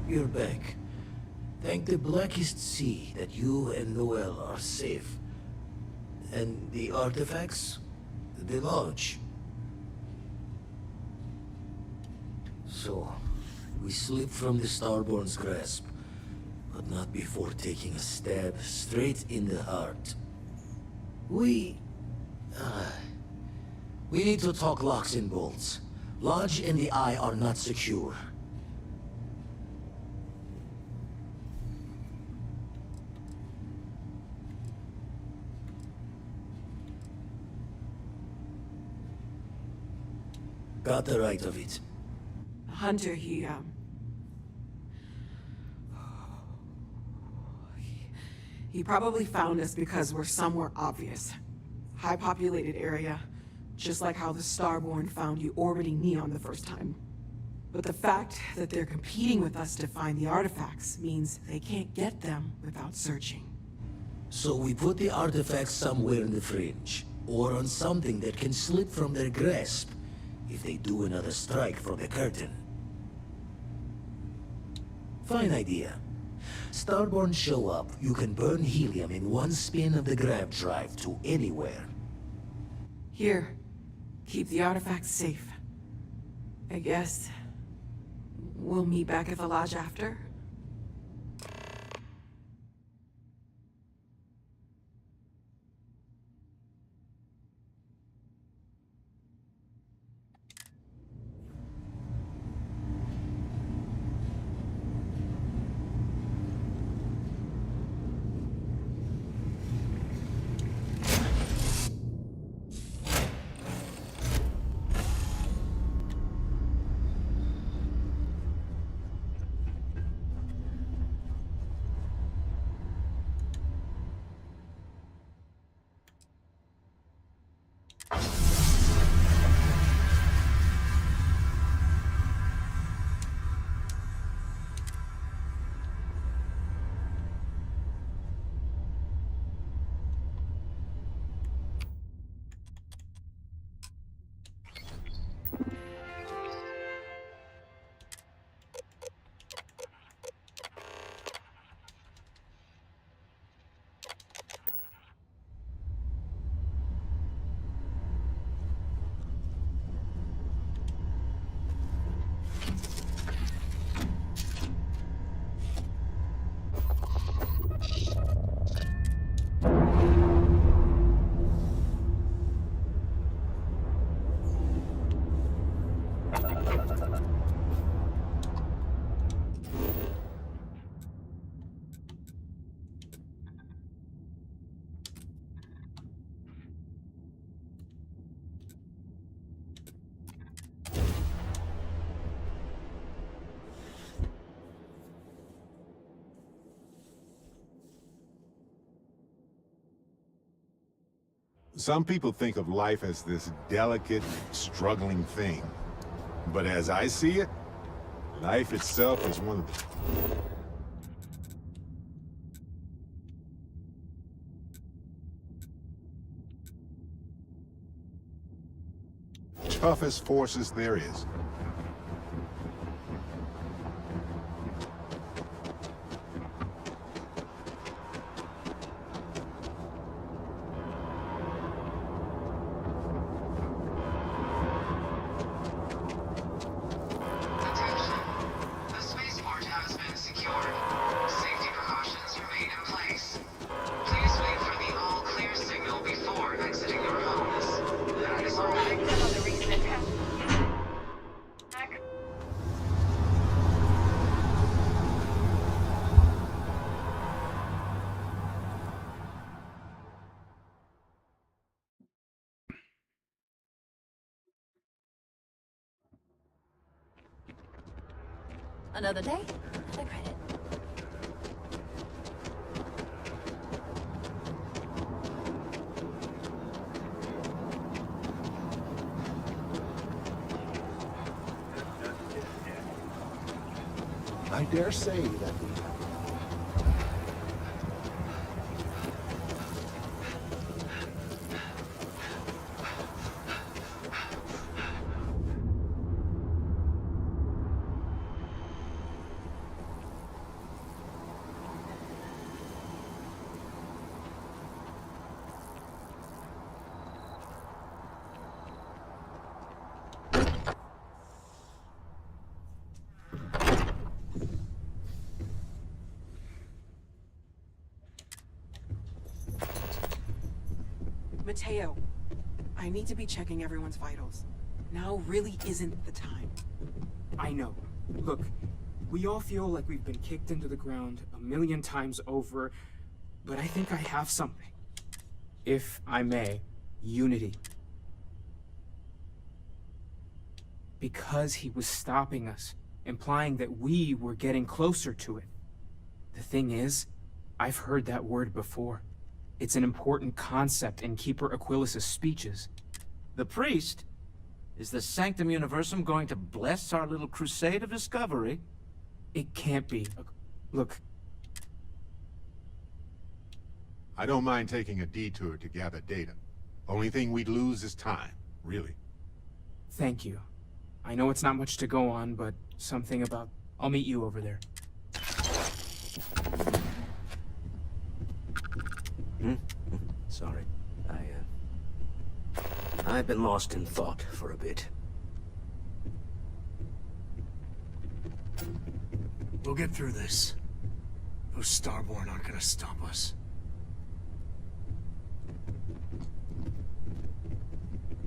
Speaker 13: You're back. Thank the blackest sea that you and Noel are safe. And the artifacts? The lodge. So, we slipped from the Starborn's grasp, but not before taking a stab straight in the heart. We need to talk locks and bolts. Lodge and the Eye are not secure. Got the right of it.
Speaker 3: Hunter, he probably found us because we're somewhere obvious. High-populated area, just like how the Starborn found you orbiting Neon the first time. But the fact that they're competing with us to find the artifacts means they can't get them without searching.
Speaker 13: So we put the artifacts somewhere in the fringe, or on something that can slip from their grasp if they do another strike from the curtain. Fine idea. Starborn show up, you can burn helium in one spin of the grav drive to anywhere.
Speaker 3: Here, keep the artifacts safe. I guess we'll meet back at the lodge after.
Speaker 15: Some people think of life as this delicate, struggling thing. But as I see it, life itself is one of the toughest forces there is.
Speaker 21: Another day, another credit.
Speaker 15: I dare say that we
Speaker 3: Mateo, I need to be checking everyone's vitals. Now really isn't the time.
Speaker 1: I know. Look, we all feel like we've been kicked into the ground a million times over, but I think I have something. If I may, unity. Because he was stopping us, implying that we were getting closer to it. The thing is, I've heard that word before. It's an important concept in Keeper Aquilas's speeches.
Speaker 6: The priest? Is the Sanctum Universum going to bless our little crusade of discovery?
Speaker 1: It can't be. Look.
Speaker 15: I don't mind taking a detour to gather data. Only thing we'd lose is time, really.
Speaker 1: Thank you. I know it's not much to go on, but something about... I'll meet you over there.
Speaker 7: Sorry. I've been lost in thought for a bit.
Speaker 5: We'll get through this. Those Starborn aren't gonna stop us.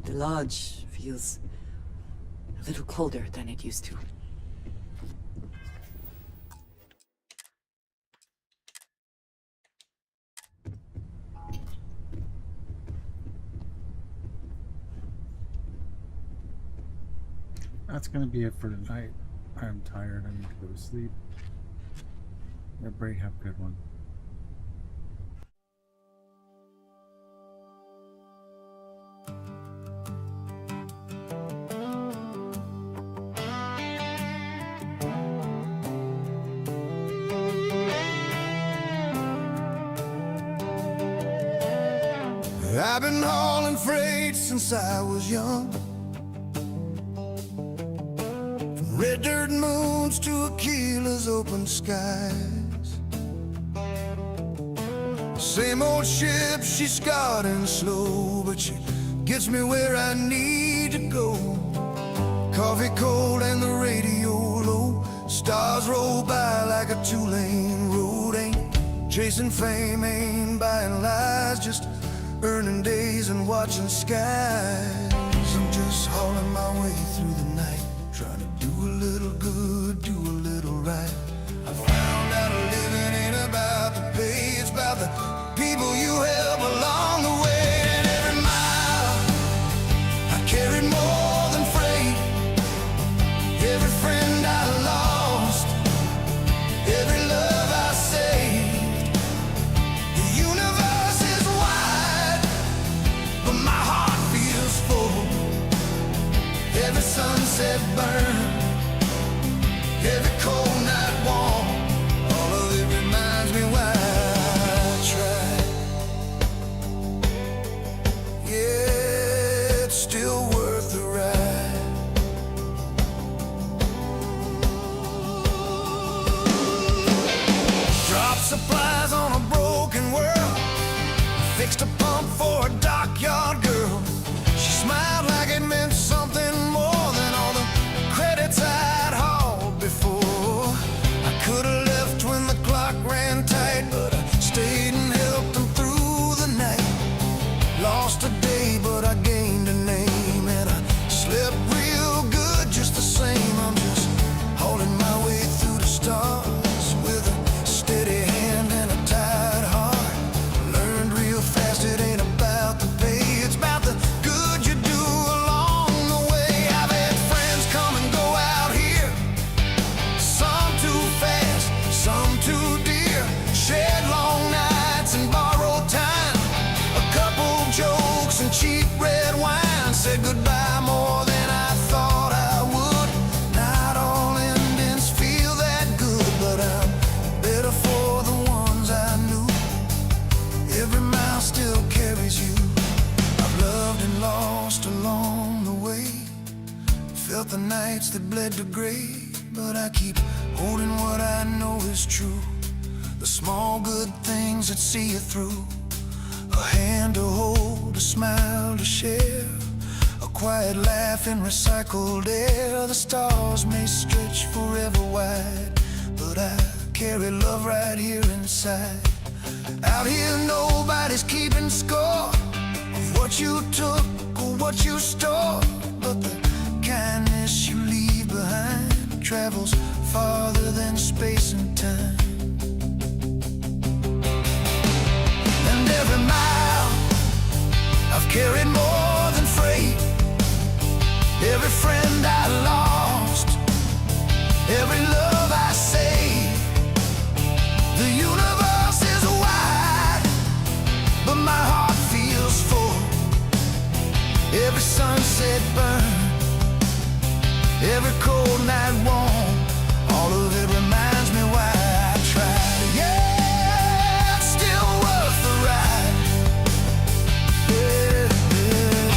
Speaker 20: The lodge feels a little colder than it used to.
Speaker 2: That's gonna be it for tonight. I'm tired. I need to go to sleep. Everybody have a good one.
Speaker 23: I've been hauling freight since I was young. From red dirt moons to Aquila's open skies. Same old ship, she's scarred and slow, but she gets me where I need to go. Coffee cold and the radio low. Stars roll by like a two-lane road. Ain't chasing fame, ain't buying lies, just earning days and watching skies. I'm just hauling my way through the night, trying to do a little good, do a little right. I found out living ain't about the pay, it's about the people you help along the way. And every mile I carried more than freight. Every friend I lost, every love I saved. The universe is wide, but my heart feels full. Every sunset burn, every cold night warm. All of it reminds me why I tried. Yeah, it's still worth the ride. Dropped supplies on a broken world, fixed a pump for a dockyard girl. She smiled like it meant something more than all the credits I'd hauled before. I could have left when the clock ran tight, but I stayed and helped them through the night. Lost a day, but I gained a name, and I slept real good just the same. I'm just hauling my way through the stars with a steady hand and a tight heart. Learned real fast it ain't about the pay, it's about the good you do along the way. I've had friends come and go out here, some too fast, some too dear. Shared long nights and borrowed time, a couple jokes and cheap red wine. Said goodbye more than I thought I would. Not all endings feel that good, but I'm better for the ones I knew. Every mile still carries you. I've loved and lost along the way. Felt the nights that bled to gray, but I keep holding what I know is true. The small good things that see you through. A hand to hold, a smile to share, a quiet laugh in recycled air. The stars may stretch forever wide, but I carry love right here inside. Out here nobody's keeping score of what you took or what you stole, but the kindness you leave behind travels farther than space and time. And every mile I've carried more than freight. Every friend I lost, every love I saved. The universe is wide, but my heart feels full. Every sunset burn, every cold night warm, all of it reminds me why I tried. Yeah, it's still worth the ride. Yeah, yeah.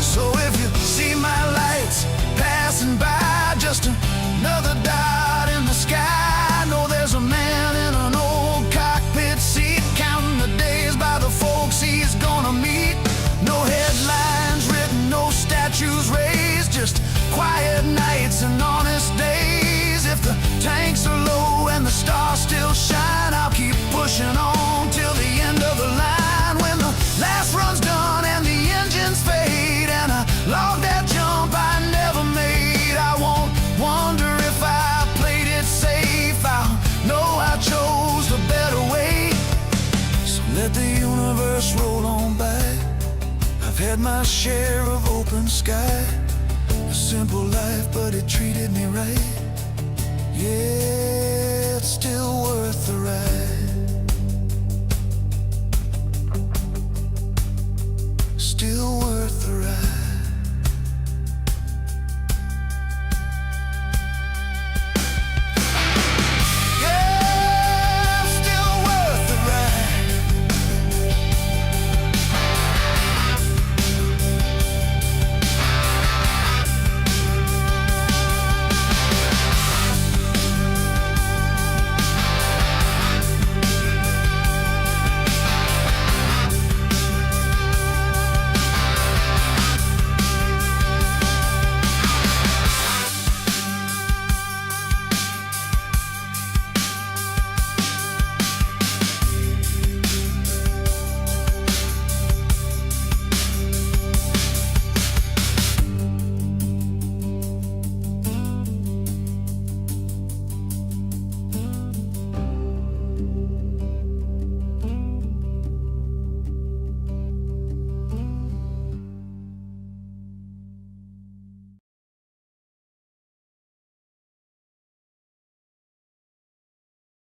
Speaker 23: So if you see my lights passing by, just another dot in the sky, know there's a man in an old cockpit seat, counting the days by the folks he's gonna meet. No headlines written, no statues raised, just quiet nights and honest days. If the tanks are low and the stars still shine, I'll keep pushing on till the end of the line. When the last run's done and the engines fade, and I log that jump I never made, I won't wonder if I played it safe. I'll know I chose the better way. So let the universe roll on by. I've had my share of open sky, a simple life, but it treated me right. Yeah, it's still